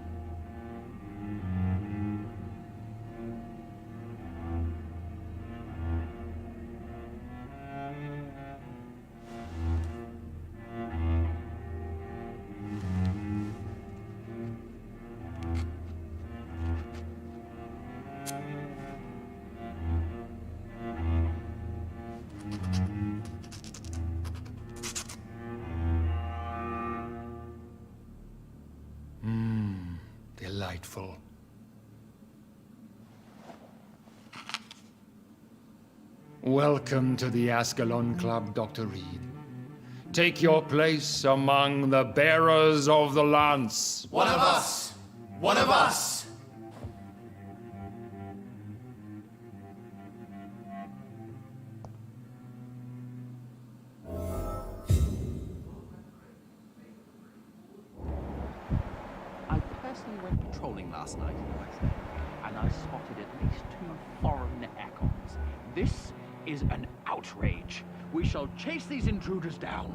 Delightful. Welcome to the Ascalon Club, Dr. Reed. Take your place among the bearers of the lance. One of us! One of us! I personally went patrolling last night in the West End, and I spotted at least 2 foreign Ekons. This is an outrage. We shall chase these intruders down.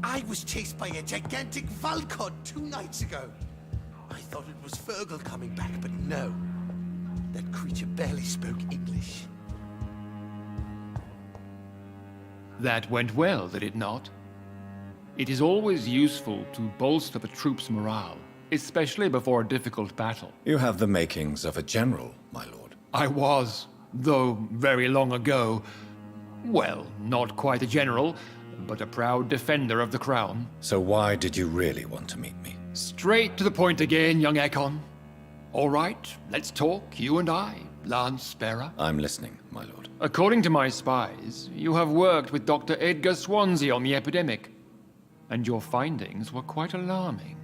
I was chased by a gigantic Valcod 2 nights ago. I thought it was Fergal coming back, but no. That creature barely spoke English. That went well, did it not? It is always useful to bolster the troops' morale, especially before a difficult battle. You have the makings of a general, my lord. I was, though very long ago. Well, not quite a general, but a proud defender of the crown. So why did you really want to meet me? Straight to the point again, young Ekon. All right, let's talk, you and I, Lance Sparrow. I'm listening, my lord. According to my spies, you have worked with Dr. Edgar Swansea on the epidemic, and your findings were quite alarming.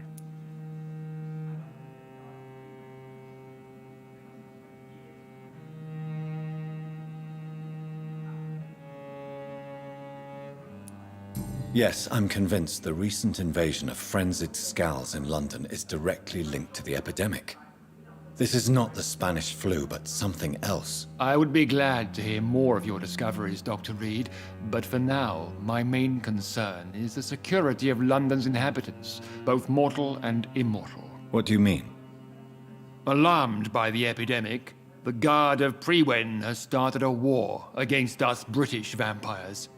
Yes, I'm convinced the recent invasion of frenzied Scals in London is directly linked to the epidemic. This is not the Spanish flu, but something else. I would be glad to hear more of your discoveries, Dr. Reed, but for now, my main concern is the security of London's inhabitants, both mortal and immortal. What do you mean? Alarmed by the epidemic, the Guard of Prewen has started a war against us British vampires.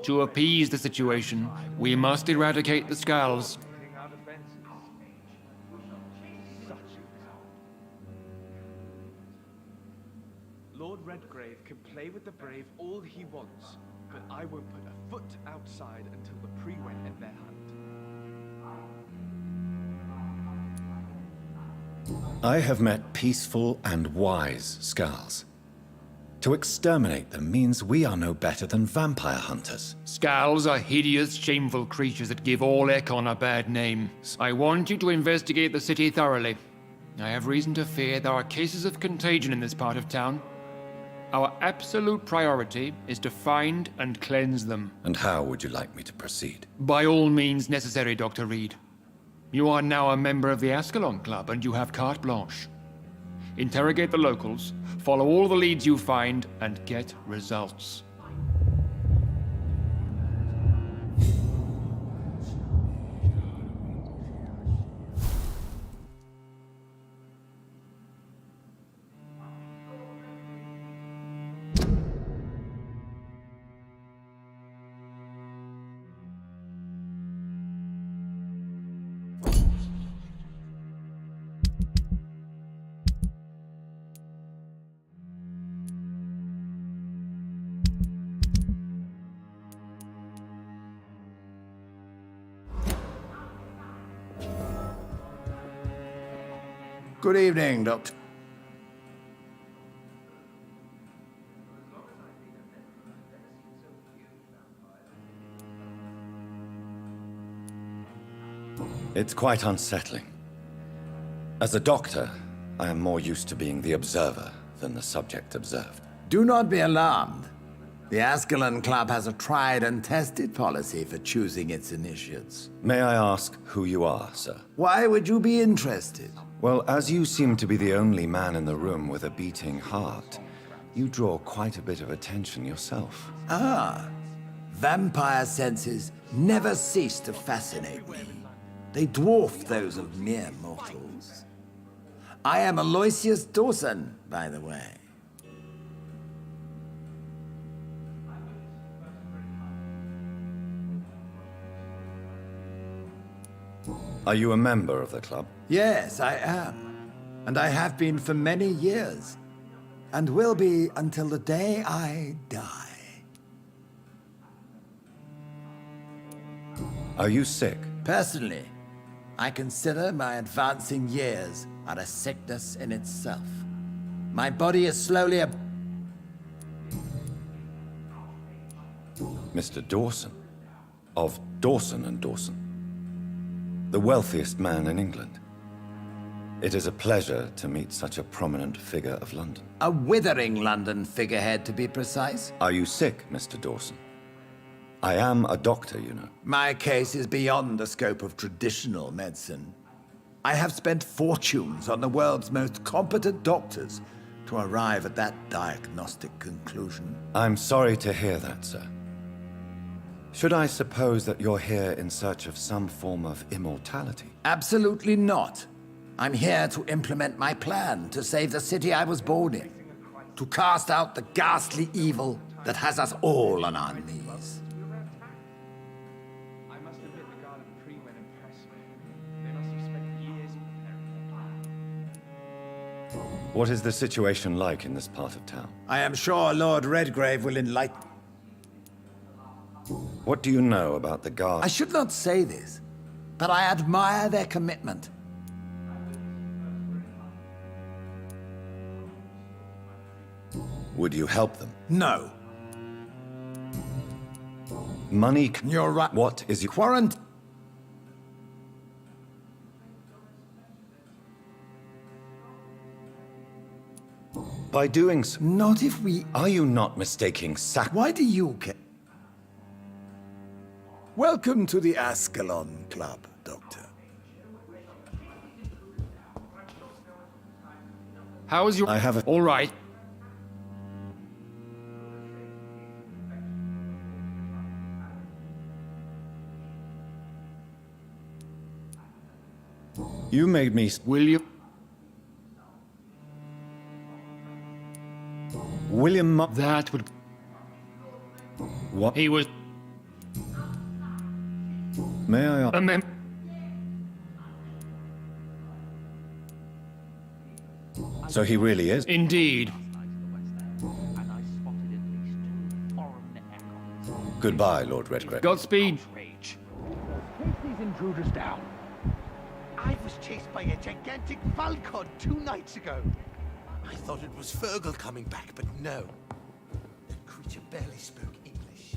To appease the situation, we must eradicate the Scals. Lord Redgrave can play with the brave all he wants, but I won't put a foot outside until the Prewen end their hunt. I have met peaceful and wise Scals. To exterminate them means we are no better than vampire hunters. Scals are hideous, shameful creatures that give all Ekon a bad name. I want you to investigate the city thoroughly. I have reason to fear there are cases of contagion in this part of town. Our absolute priority is to find and cleanse them. And how would you like me to proceed? By all means necessary, Dr. Reed. You are now a member of the Ascalon Club, and you have carte blanche. Interrogate the locals, follow all the leads you find, and get results. Good evening, Doctor. It's quite unsettling. As a doctor, I am more used to being the observer than the subject observed. Do not be alarmed. The Ascalon Club has a tried and tested policy for choosing its initiates. May I ask who you are, sir? Why would you be interested? Well, as you seem to be the only man in the room with a beating heart, you draw quite a bit of attention yourself. Ah, vampire senses never cease to fascinate me. They dwarf those of mere mortals. I am Aloysius Dawson, by the way. Are you a member of the club? Yes, I am. And I have been for many years. And will be until the day I die. Are you sick? Personally, I consider my advancing years are a sickness in itself. My body is slowly Mr. Dawson? Of Dawson and Dawson? The wealthiest man in England. It is a pleasure to meet such a prominent figure of London. A withering London figurehead, to be precise. Are you sick, Mr. Dawson? I am a doctor, you know. My case is beyond the scope of traditional medicine. I have spent fortunes on the world's most competent doctors to arrive at that diagnostic conclusion. I'm sorry to hear that, sir. Should I suppose that you're here in search of some form of immortality? Absolutely not. I'm here to implement my plan to save the city I was born in. To cast out the ghastly evil that has us all on our knees. I must admit the Guard of Prewen impressed me. They must have spent years preparing. What is the situation like in this part of town? I am sure Lord Redgrave will enlighten. What do you know about the Guard? I should not say this, but I admire their commitment. Would you help them? No. Money... You're right. What is your... Quarantine. By doing so... Not if we... Are you not mistaking Why do you care? Welcome to the Ascalon Club, Doctor. How is your... I have a... All right. You made me... William... William... That would... What? He was... May I... A mem... So he really is? Indeed. And I spotted at least 2 foreign echoes. Goodbye, Lord Redgrave. Godspeed. Outrage. Chase these intruders down. I was chased by a gigantic Valcod 2 nights ago. I thought it was Fergal coming back, but no. That creature barely spoke English.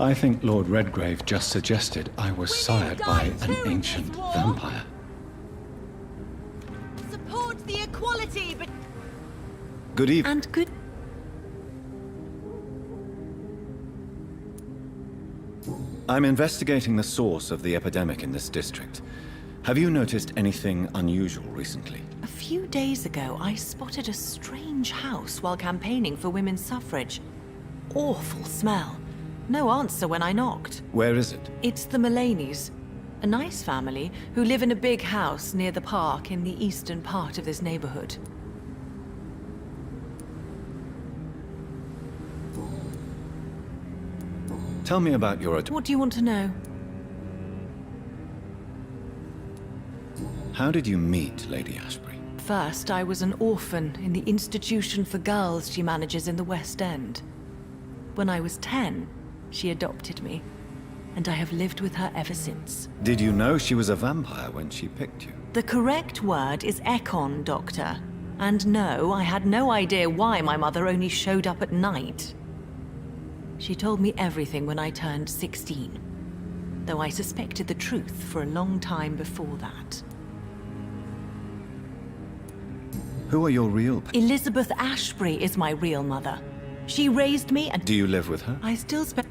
I think Lord Redgrave just suggested I was sired by an ancient vampire. Support the equality, but... Good evening. And good... I'm investigating the source of the epidemic in this district. Have you noticed anything unusual recently? A few days ago, I spotted a strange house while campaigning for women's suffrage. Awful smell. No answer when I knocked. Where is it? It's the Mullaneys, a nice family who live in a big house near the park in the eastern part of this neighborhood. Tell me about your... What do you want to know? How did you meet Lady Ashbury? First, I was an orphan in the institution for girls she manages in the West End. When I was 10, she adopted me, and I have lived with her ever since. Did you know she was a vampire when she picked you? The correct word is Ekon, Doctor. And no, I had no idea why my mother only showed up at night. She told me everything when I turned 16, though I suspected the truth for a long time before that. Who are your real... Elizabeth Ashbury is my real mother. She raised me and... Do you live with her? I still spend...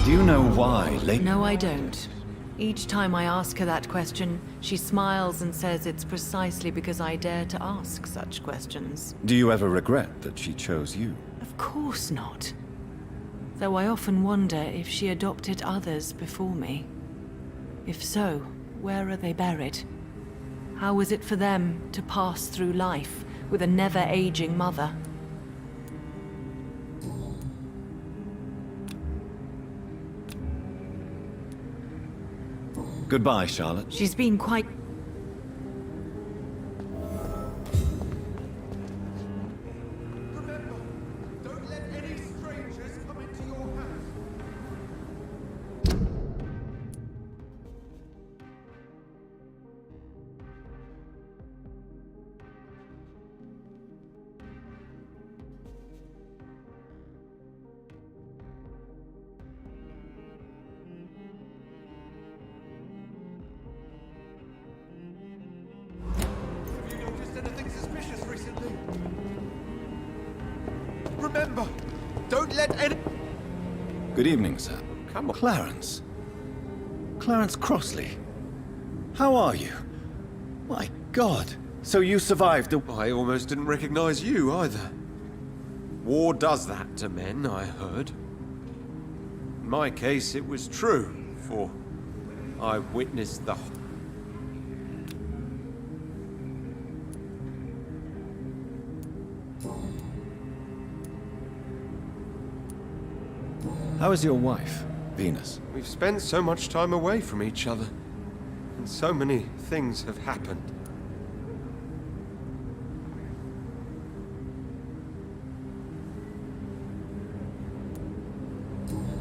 Do you know why Lady... No, I don't. Each time I ask her that question, she smiles and says it's precisely because I dare to ask such questions. Do you ever regret that she chose you? Of course not. Though I often wonder if she adopted others before me. If so, where are they buried? How was it for them to pass through life with a never-aging mother? Goodbye, Charlotte. She's been quite... Don't let any strangers come into your house. Have you noticed anything suspicious recently? Remember, don't let any... Good evening, sir. Come on. Clarence. Clarence Crossley. How are you? My God. So you survived the... I almost didn't recognize you either. War does that to men, I heard. In my case, it was true, for I witnessed the... How is your wife, Venus? We've spent so much time away from each other, and so many things have happened.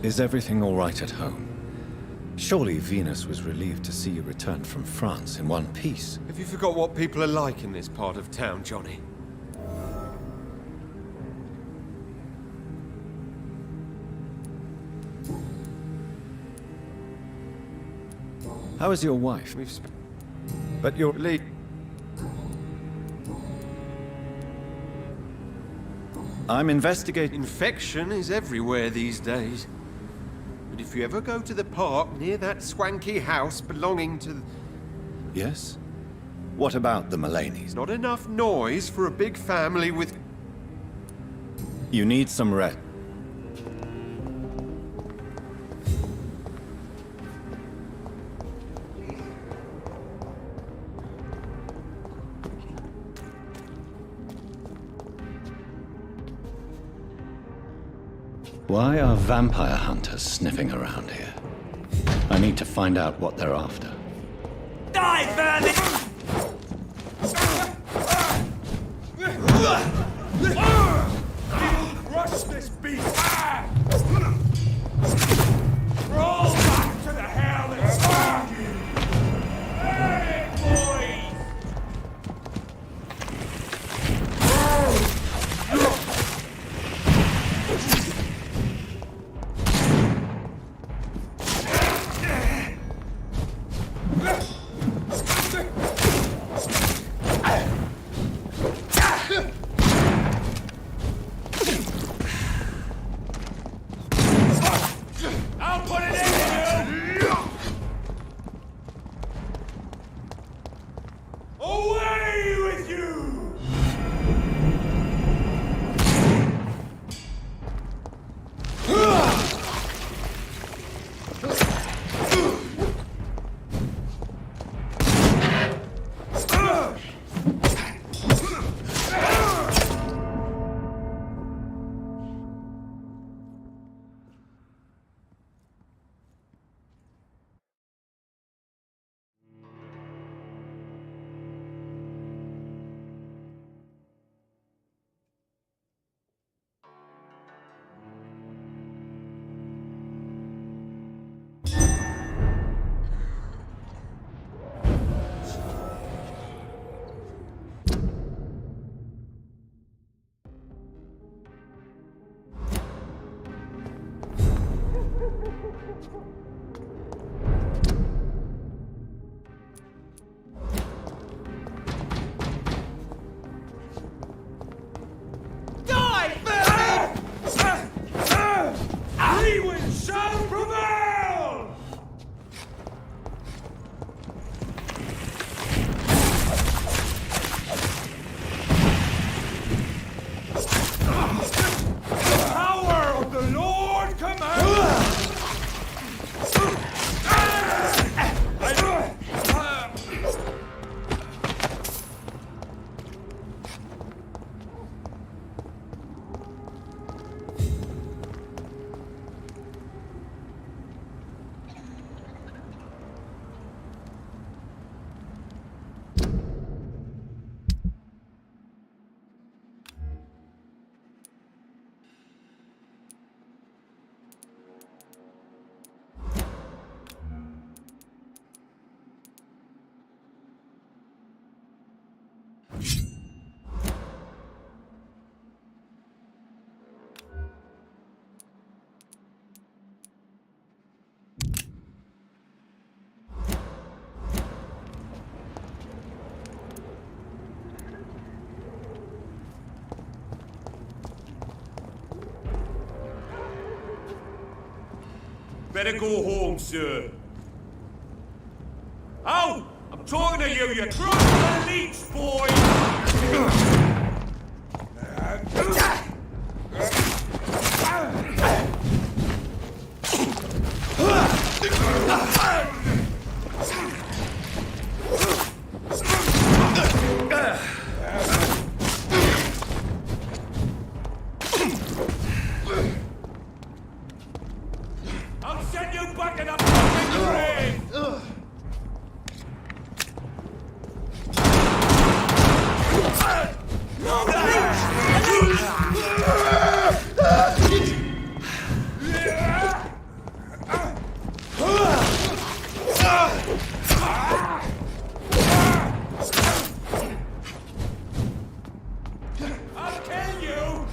Is everything all right at home? Surely Venus was relieved to see you return from France in one piece. Have you forgot what people are like in this part of town, Johnny? How is your wife? But your... I'm investigating... Infection is everywhere these days. But if you ever go to the park near that swanky house belonging to... Yes? What about the Mullaneys? Not enough noise for a big family with... You need some rest. Why are vampire hunters sniffing around here? I need to find out what they're after. Die, vermin! Crush this beast! Roll back to the hell that spawned you! Hey, boys! Better go home, sir. Oh! I'm talking to you, you drunk the leech, boy! I'll send you back in a fucking grave! I'll kill you!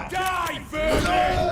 Die, vermin!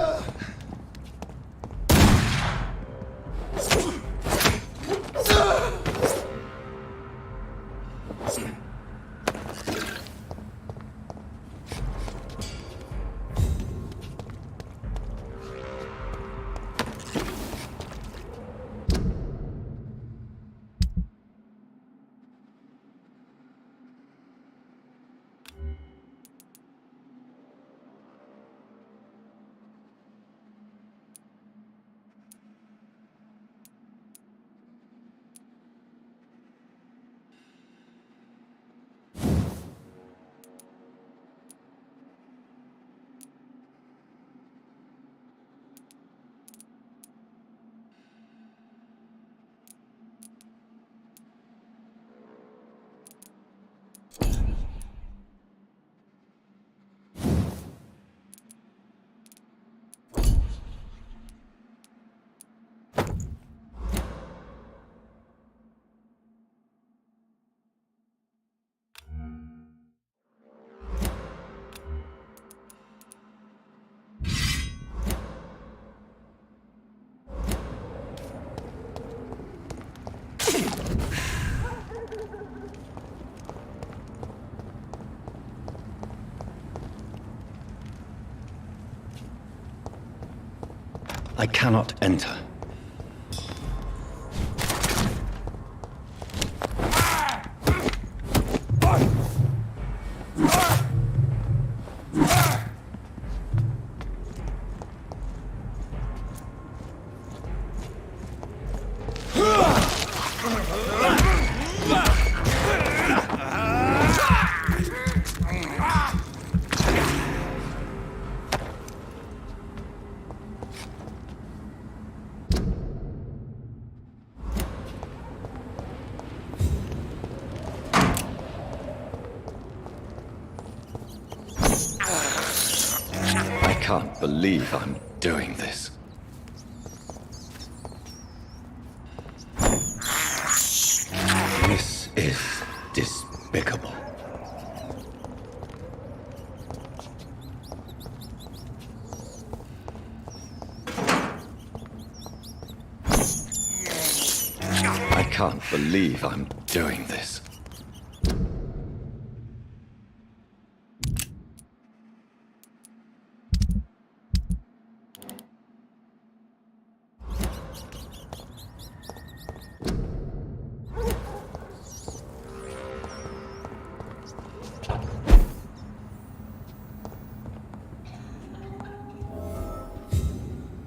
I cannot enter. can't believe I'm doing this. This is despicable. I can't believe I'm doing this.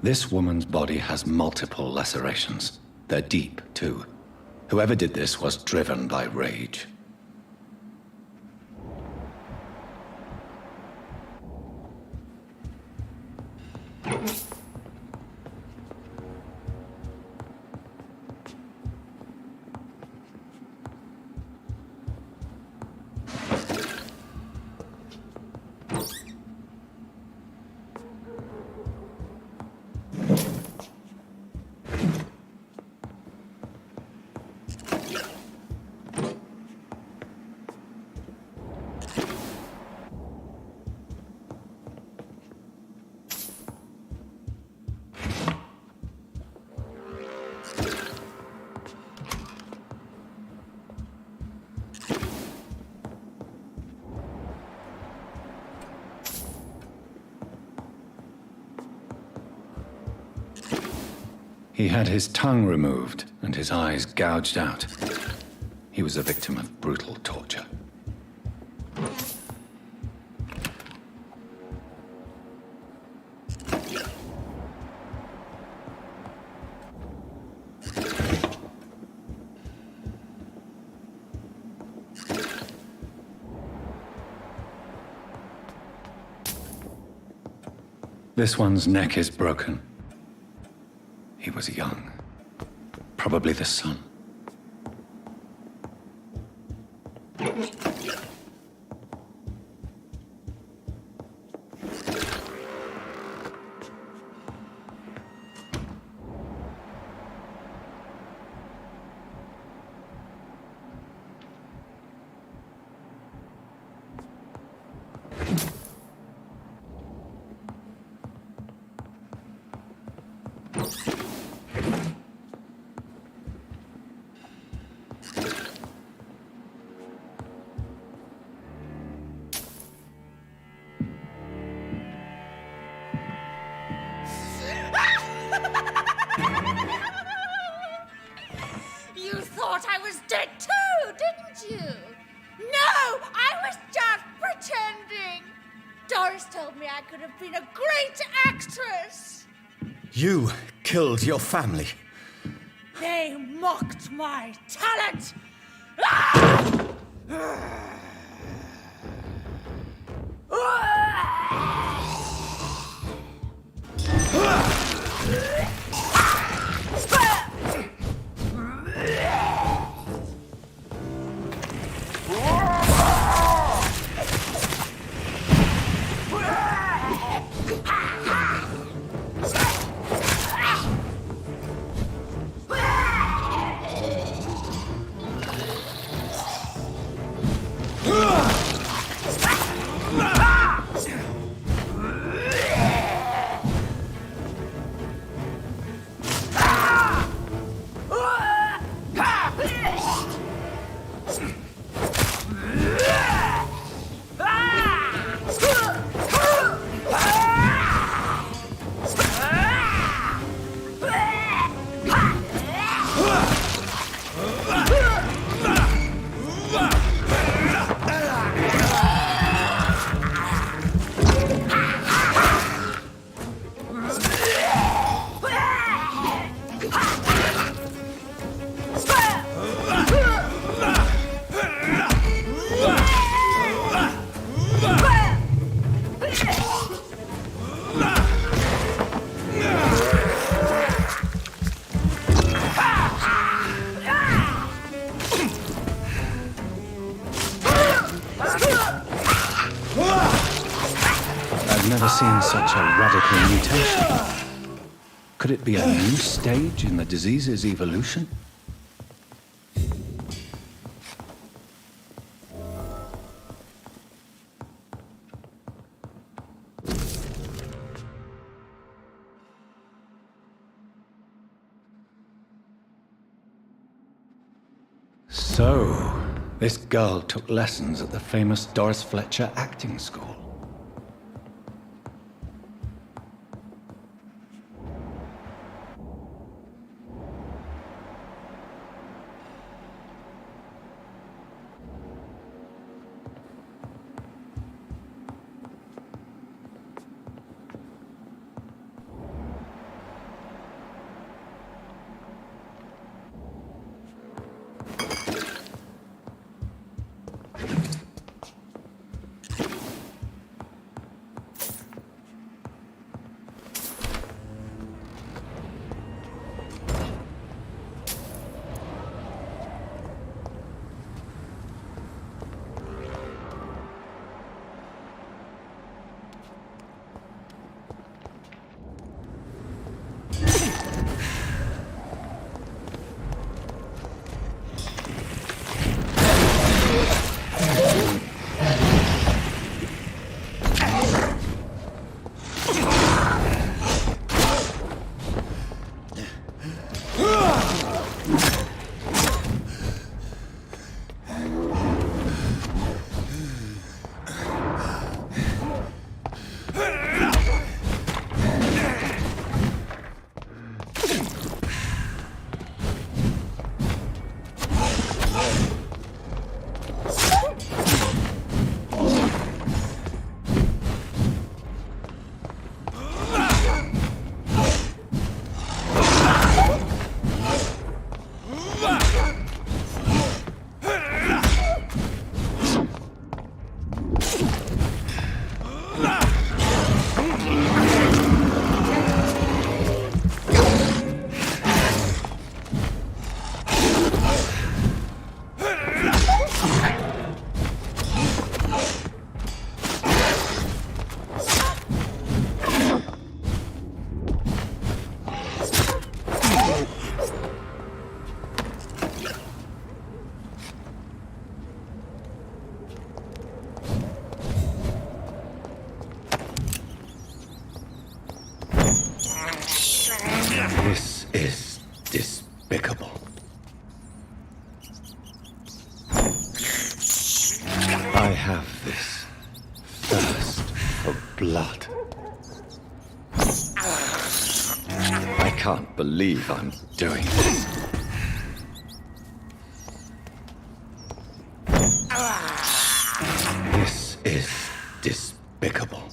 This woman's body has multiple lacerations. They're deep, too. Whoever did this was driven by rage. He had his tongue removed and his eyes gouged out. He was a victim of brutal torture. This one's neck is broken. He was young. Probably the son. You thought I was dead too, didn't you? No, I was just pretending. Doris told me I could have been a great actress. You killed your family. They mocked my talent. Ah! never seen such a radical mutation. Could it be a new stage in the disease's evolution? So, this girl took lessons at the famous Doris Fletcher acting school. This is despicable. I have this thirst for blood. I can't believe I'm doing this. This is despicable.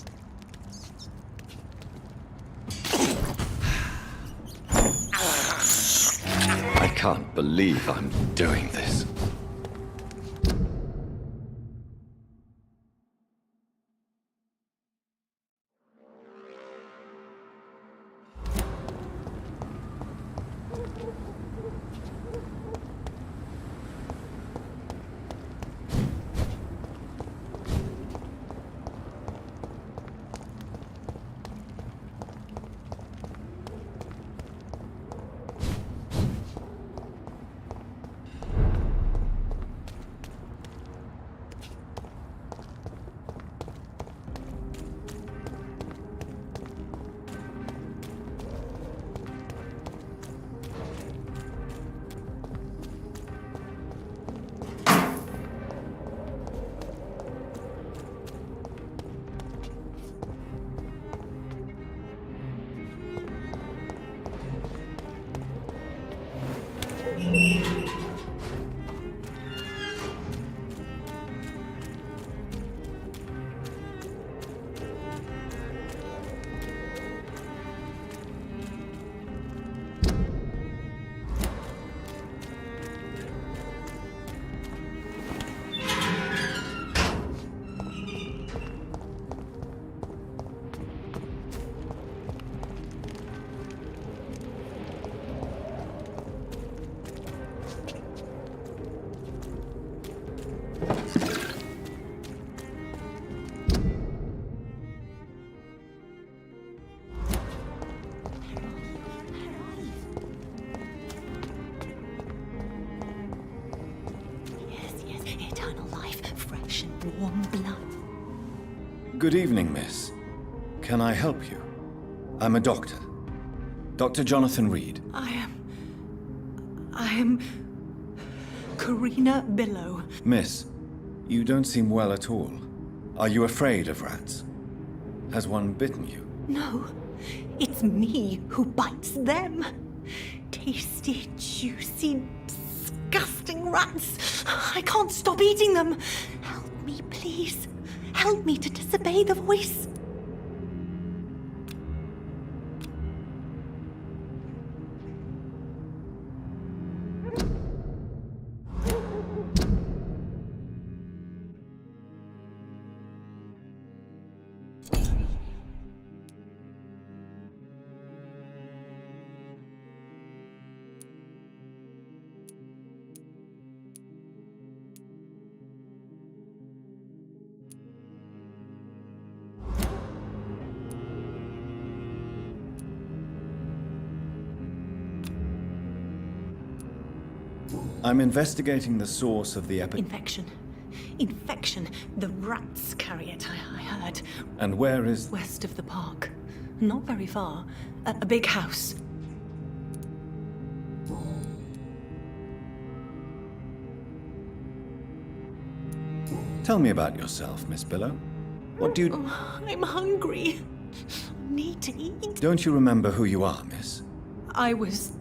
I can't believe I'm doing this. warm blood. Good evening, miss. Can I help you? I'm a doctor. Dr. Jonathan Reed. I am Karina Billow. Miss, you don't seem well at all. Are you afraid of rats? Has one bitten you? No, it's me who bites them. Tasty, juicy, disgusting rats. I can't stop eating them. Help me, please. Help me to disobey the voice. I'm investigating the source of the Infection. Infection. The rats carry it, I heard. And where is... West of the park. Not very far. A big house. Tell me about yourself, Miss Billow. What do you... Oh, I'm hungry. Need to eat. Don't you remember who you are, miss? I was...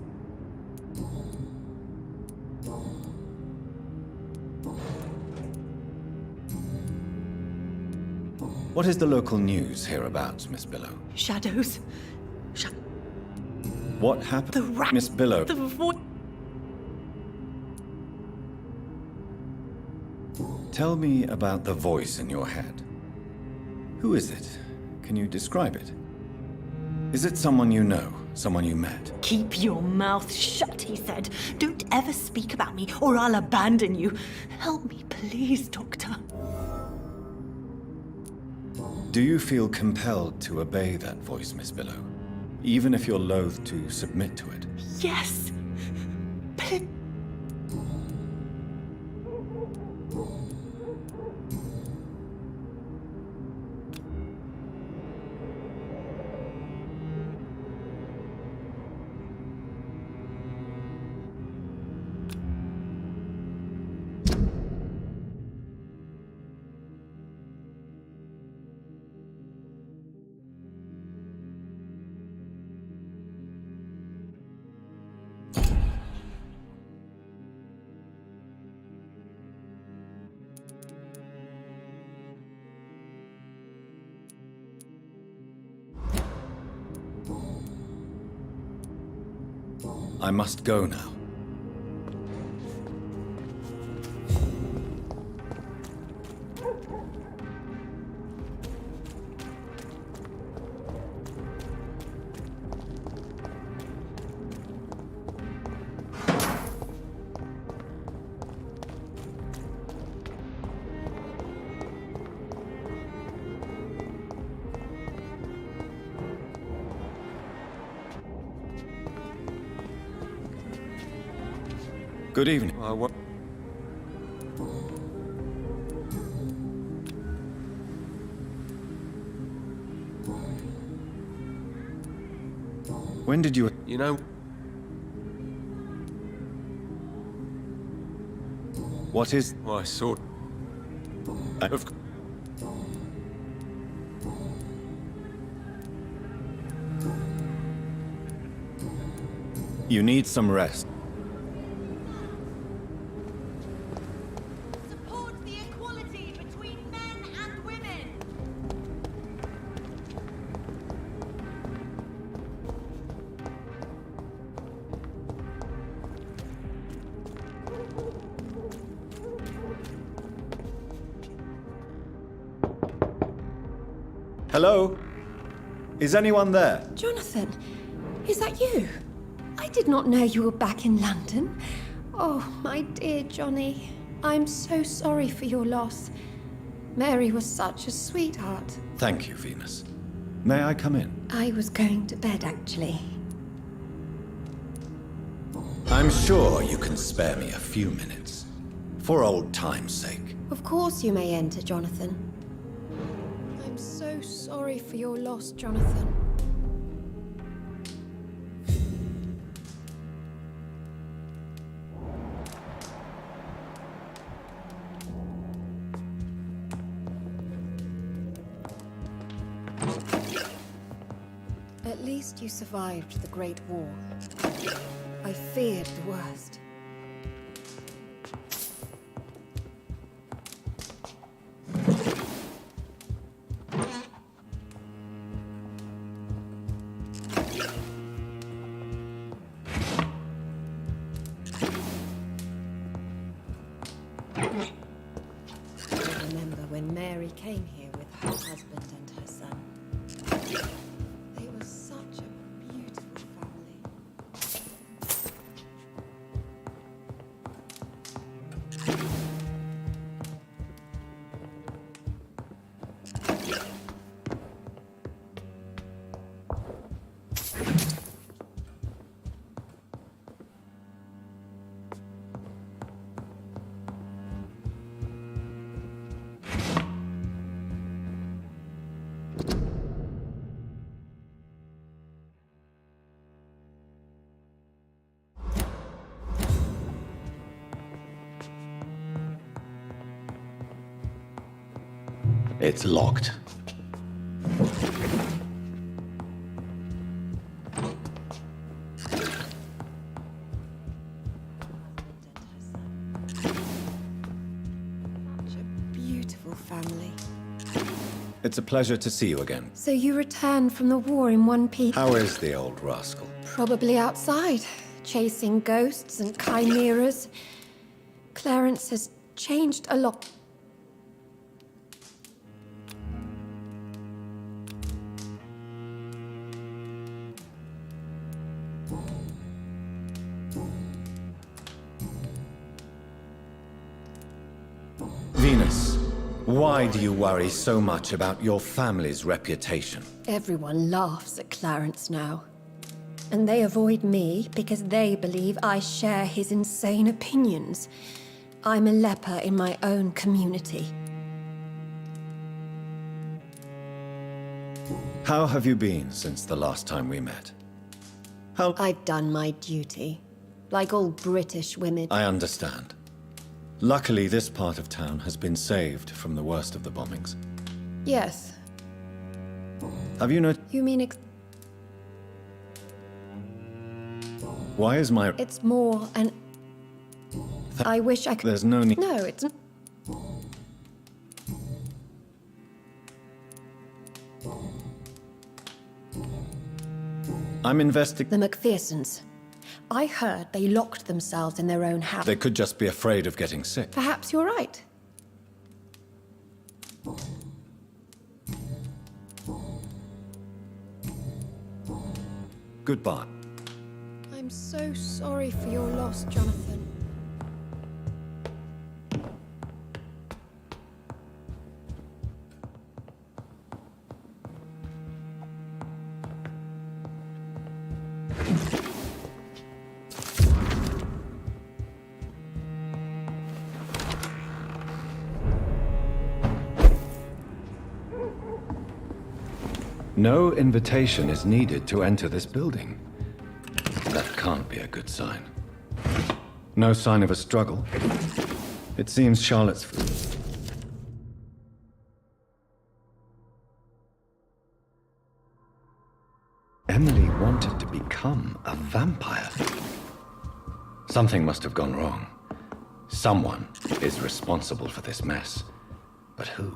What is the local news hereabouts, Miss Billow? Shadows. What happened? The rat. Miss Billow. The voice. Tell me about the voice in your head. Who is it? Can you describe it? Is it someone you know? Someone you met? Keep your mouth shut, he said. Don't ever speak about me, or I'll abandon you. Help me, please, Doctor. Do you feel compelled to obey that voice, Miss Billow? Even if you're loath to submit to it? Yes. Please. I must go now. Good evening. When did you... You know... What is... Well, I saw... You need some rest. Support the equality between men and women. Hello? Is anyone there? Jonathan, is that you? I did not know you were back in London. Oh, my dear Johnny. I'm so sorry for your loss. Mary was such a sweetheart. Thank you, Venus. May I come in? I was going to bed, actually. I'm sure you can spare me a few minutes. For old time's sake. Of course you may enter, Jonathan. I'm so sorry for your loss, Jonathan. At least you survived the Great War. I feared the worst. I remember when Mary came here with her husband and her son. They were such a beautiful family. It's locked. Such a beautiful family. It's a pleasure to see you again. So you returned from the war in one piece? How is the old rascal? Probably outside, chasing ghosts and chimeras. Clarence has changed a lot. Venus, why do you worry so much about your family's reputation? Everyone laughs at Clarence now. And they avoid me because they believe I share his insane opinions. I'm a leper in my own community. How have you been since the last time we met? I've done my duty, like all British women. I understand. Luckily, this part of town has been saved from the worst of the bombings. Yes. Have you noticed? You mean Why is my... it's more an... I wish I could... There's no need... No, it's... I'm investigating... The McPhersons. I heard they locked themselves in their own house. They could just be afraid of getting sick. Perhaps you're right. Goodbye. I'm so sorry for your loss, Jonathan. No invitation is needed to enter this building. That can't be a good sign. No sign of a struggle. It seems Charlotte's... Emily wanted to become a vampire. Something must have gone wrong. Someone is responsible for this mess. But who?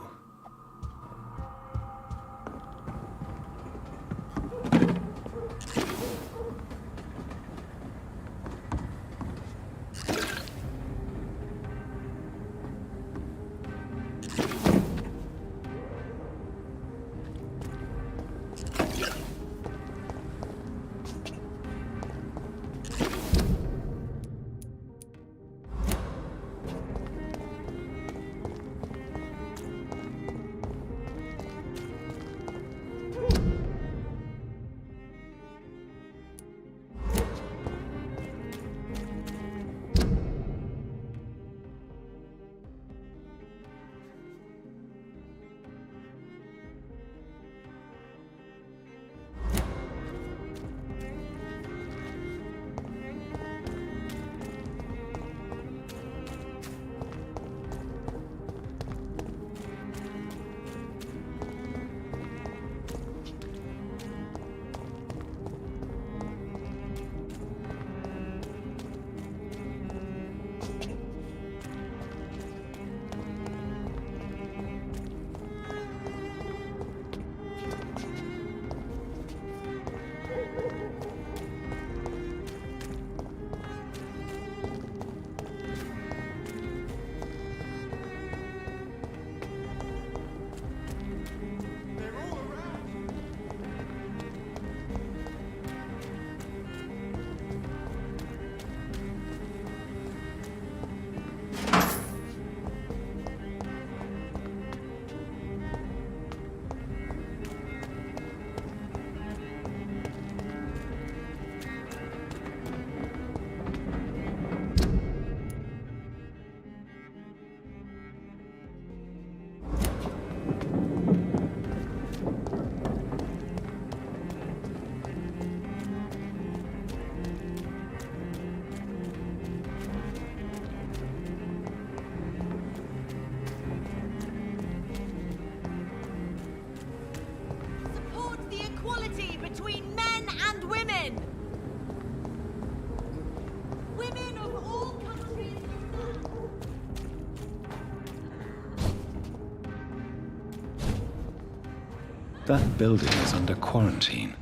That building is under quarantine.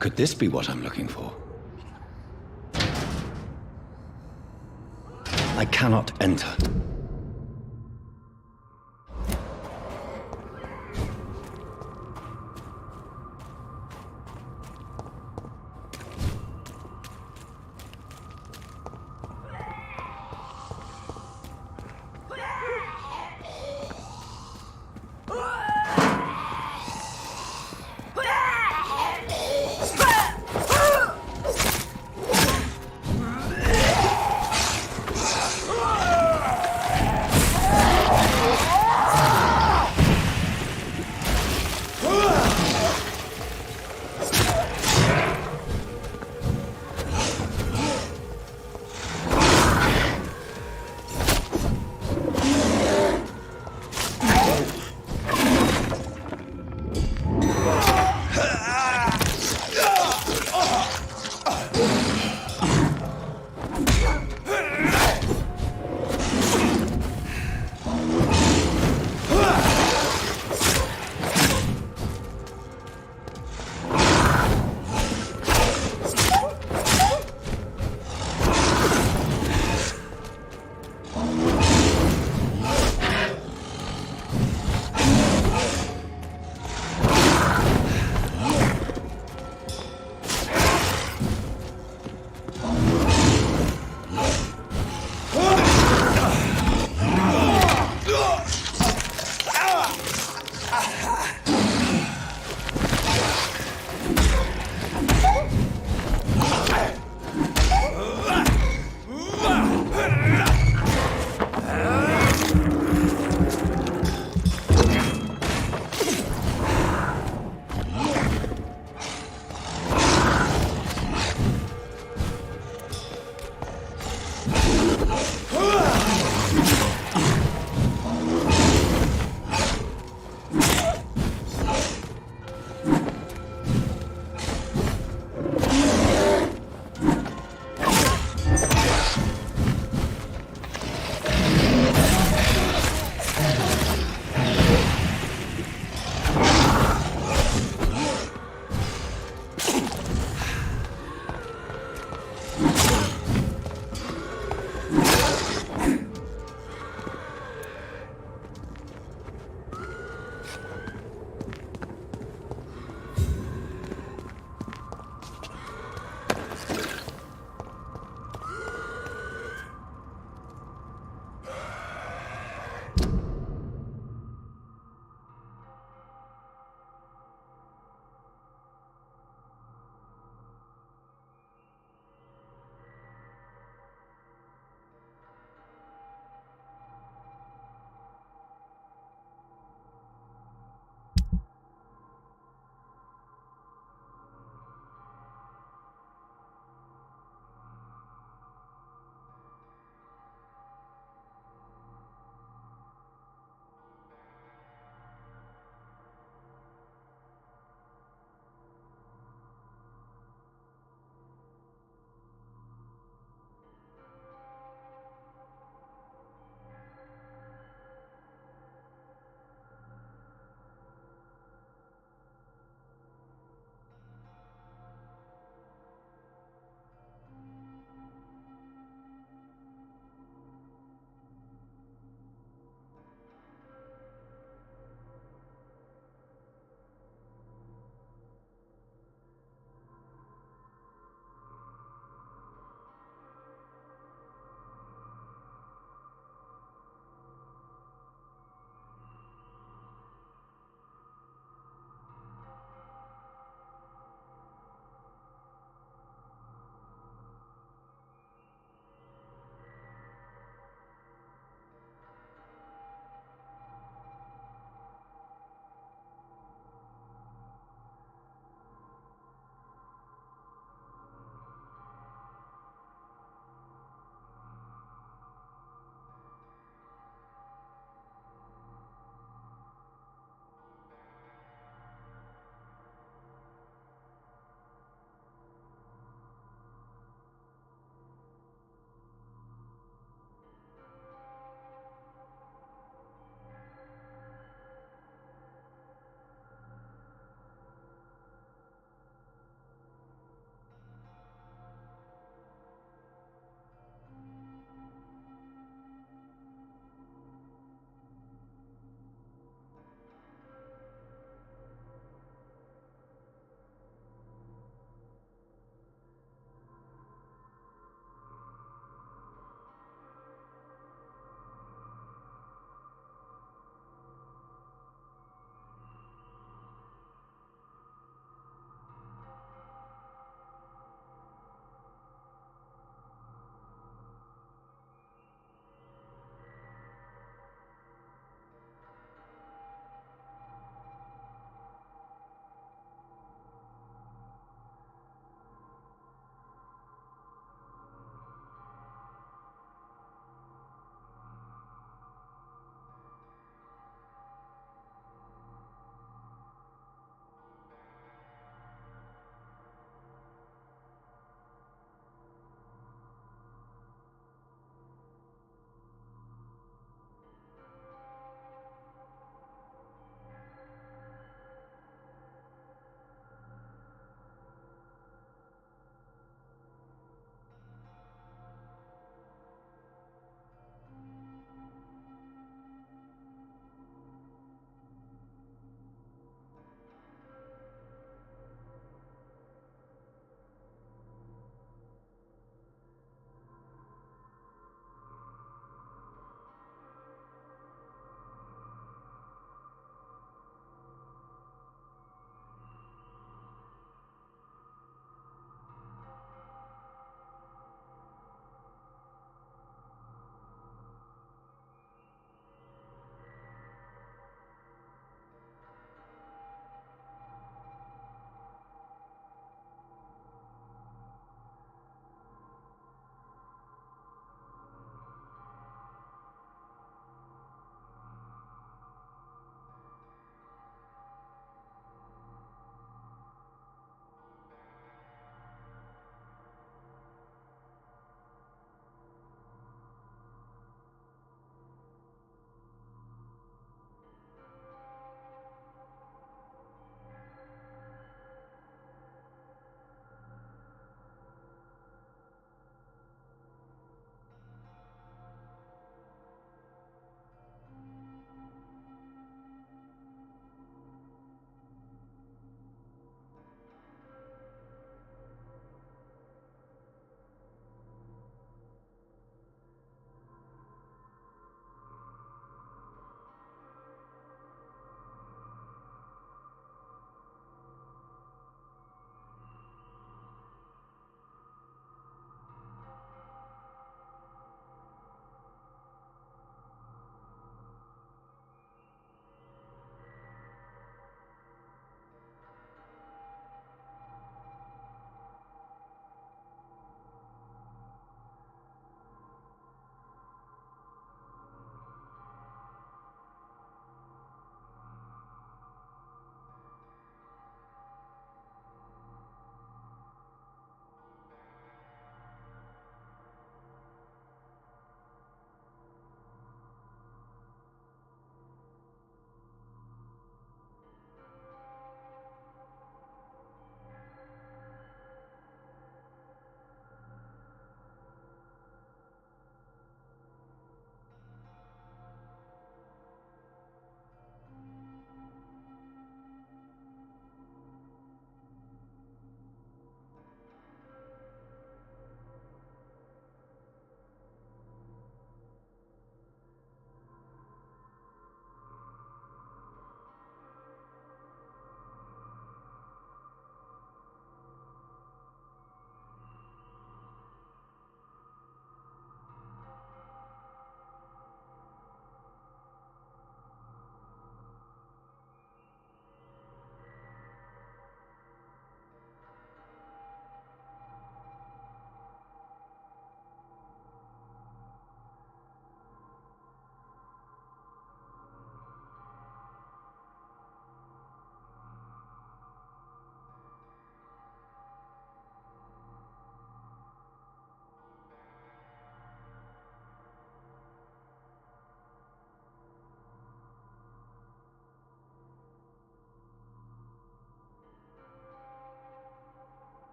Could this be what I'm looking for? I cannot enter.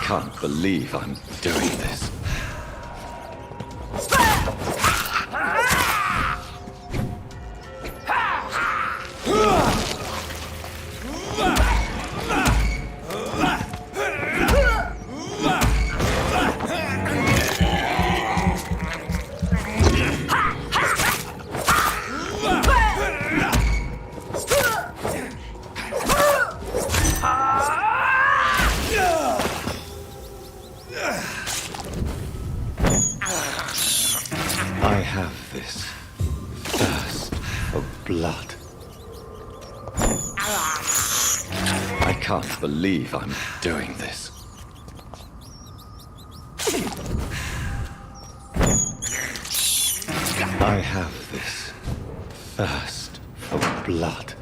can't believe I'm doing this. I have this thirst for blood. I can't believe I'm doing this. I have this thirst for blood.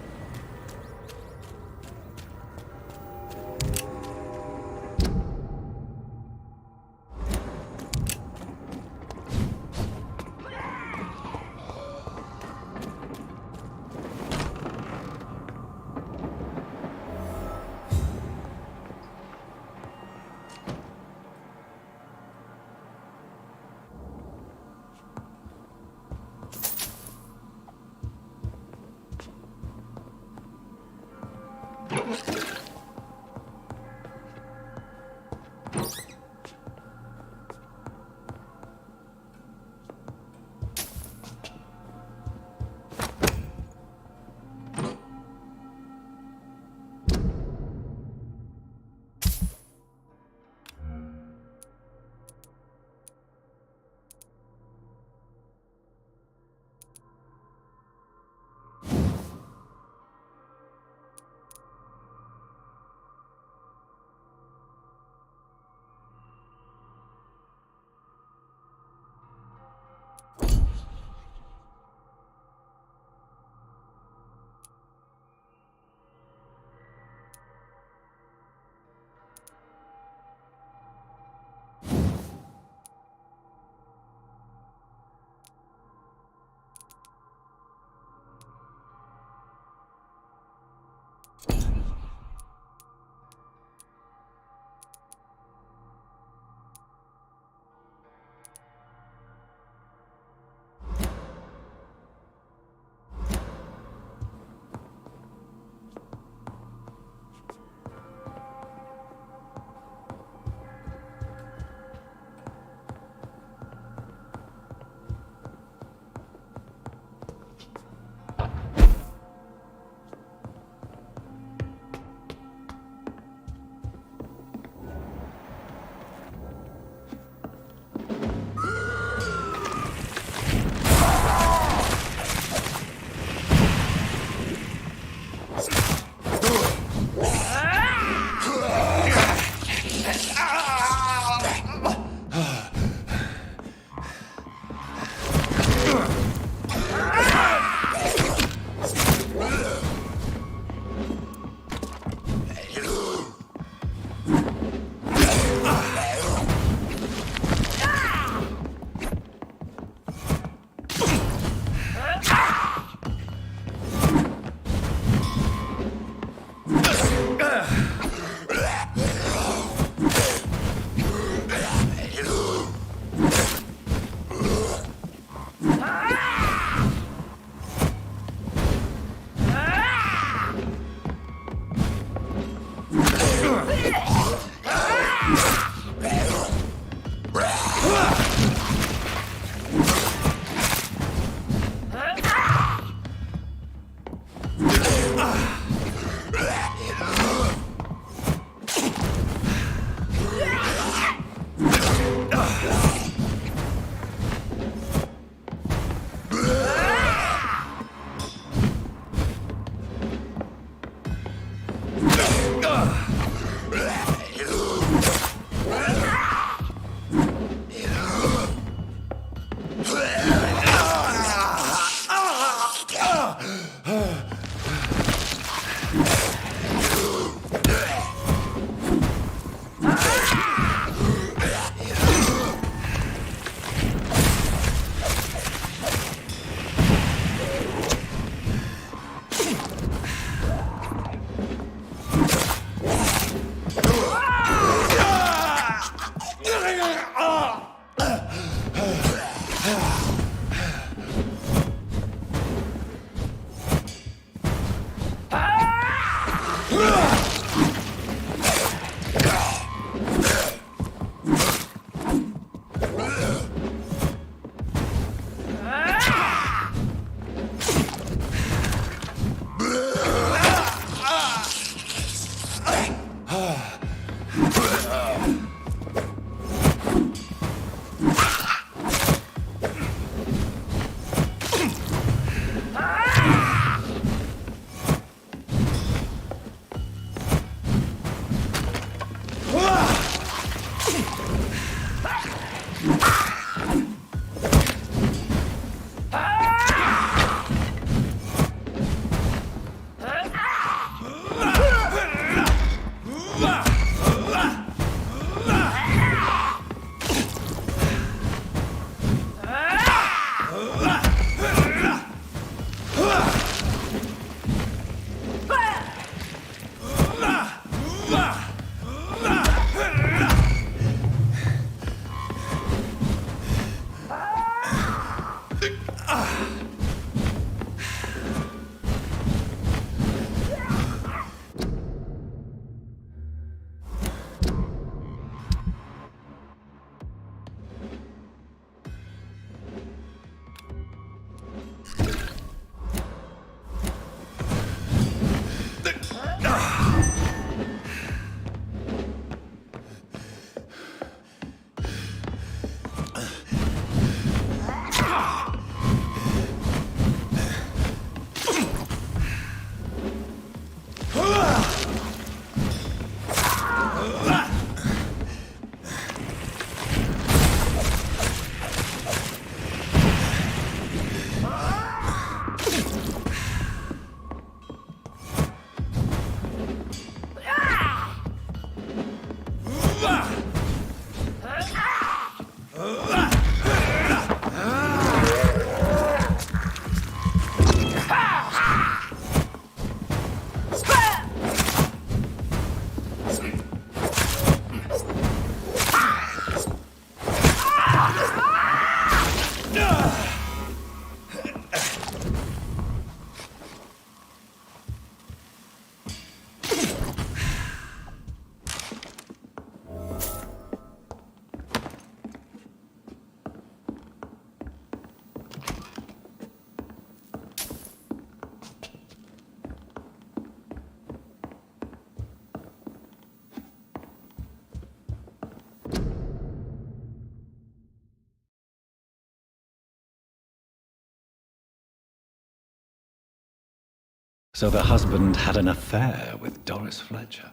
So the husband had an affair with Doris Fletcher.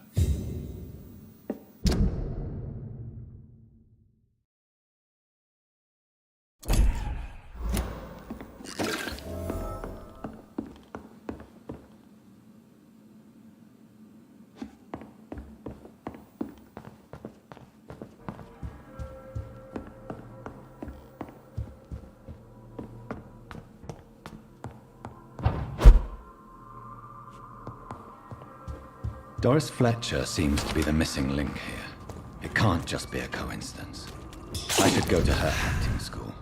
Doris Fletcher seems to be the missing link here. It can't just be a coincidence. I should go to her acting school.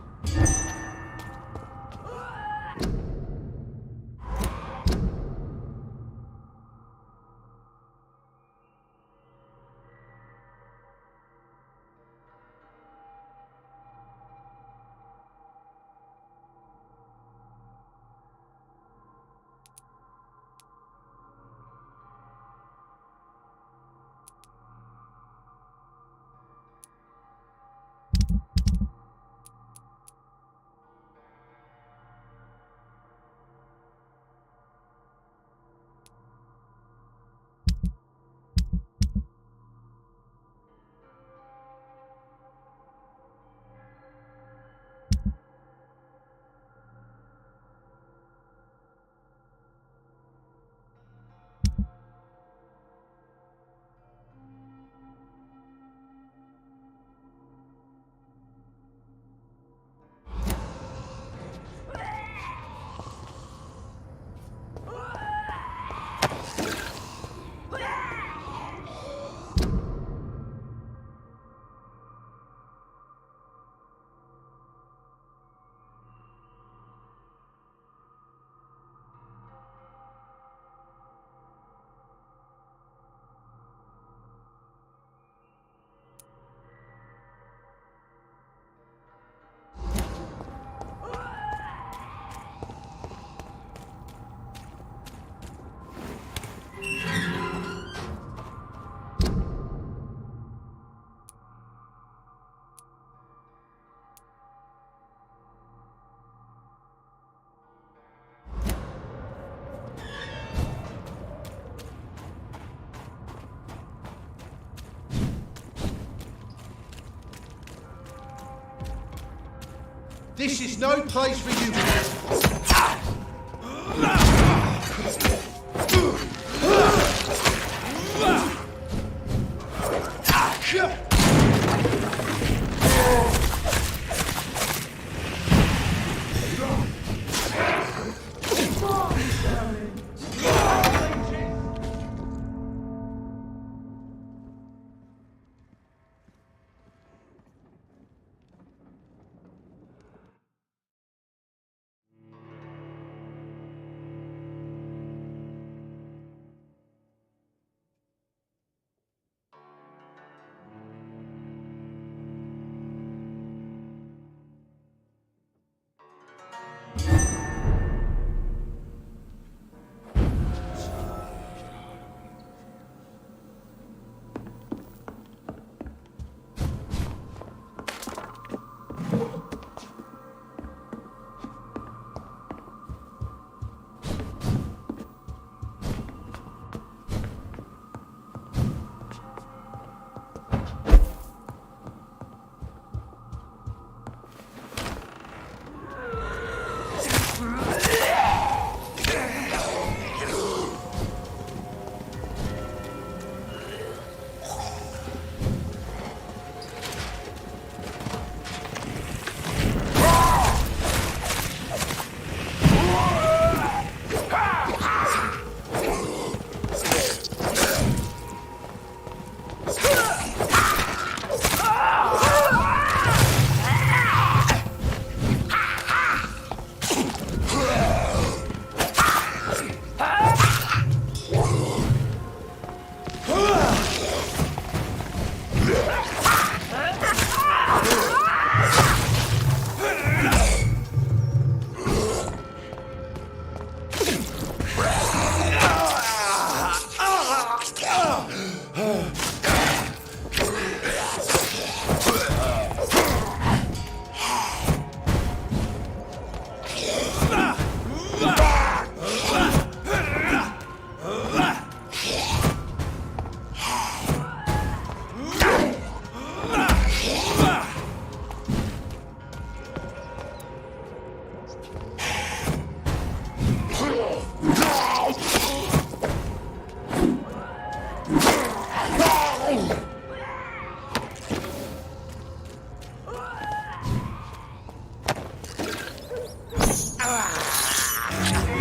This is no place for you.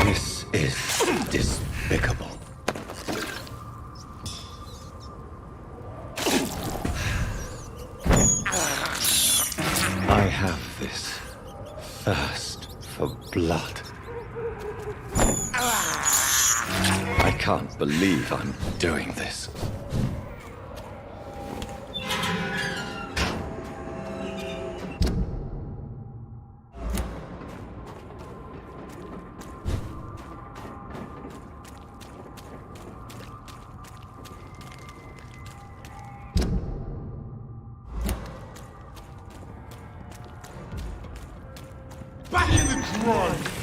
This is despicable. I have this thirst for blood. I can't believe I'm doing this. Back in the grind!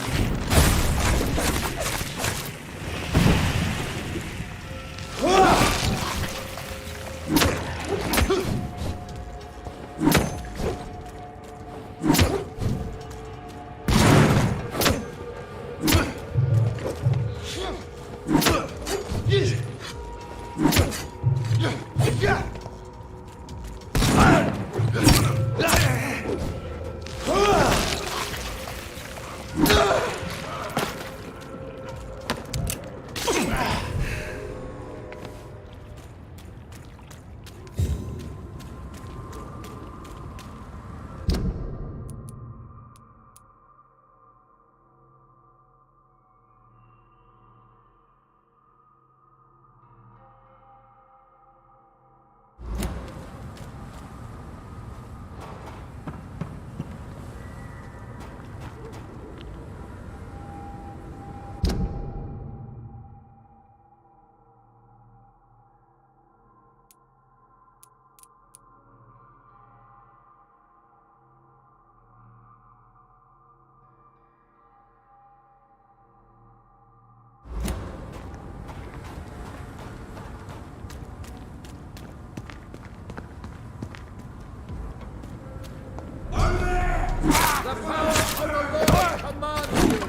how the Lord commands you.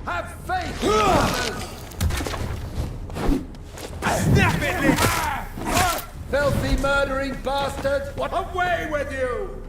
Have faith, brothers! Snap it, Lee! Filthy murdering bastards! What? Away with you!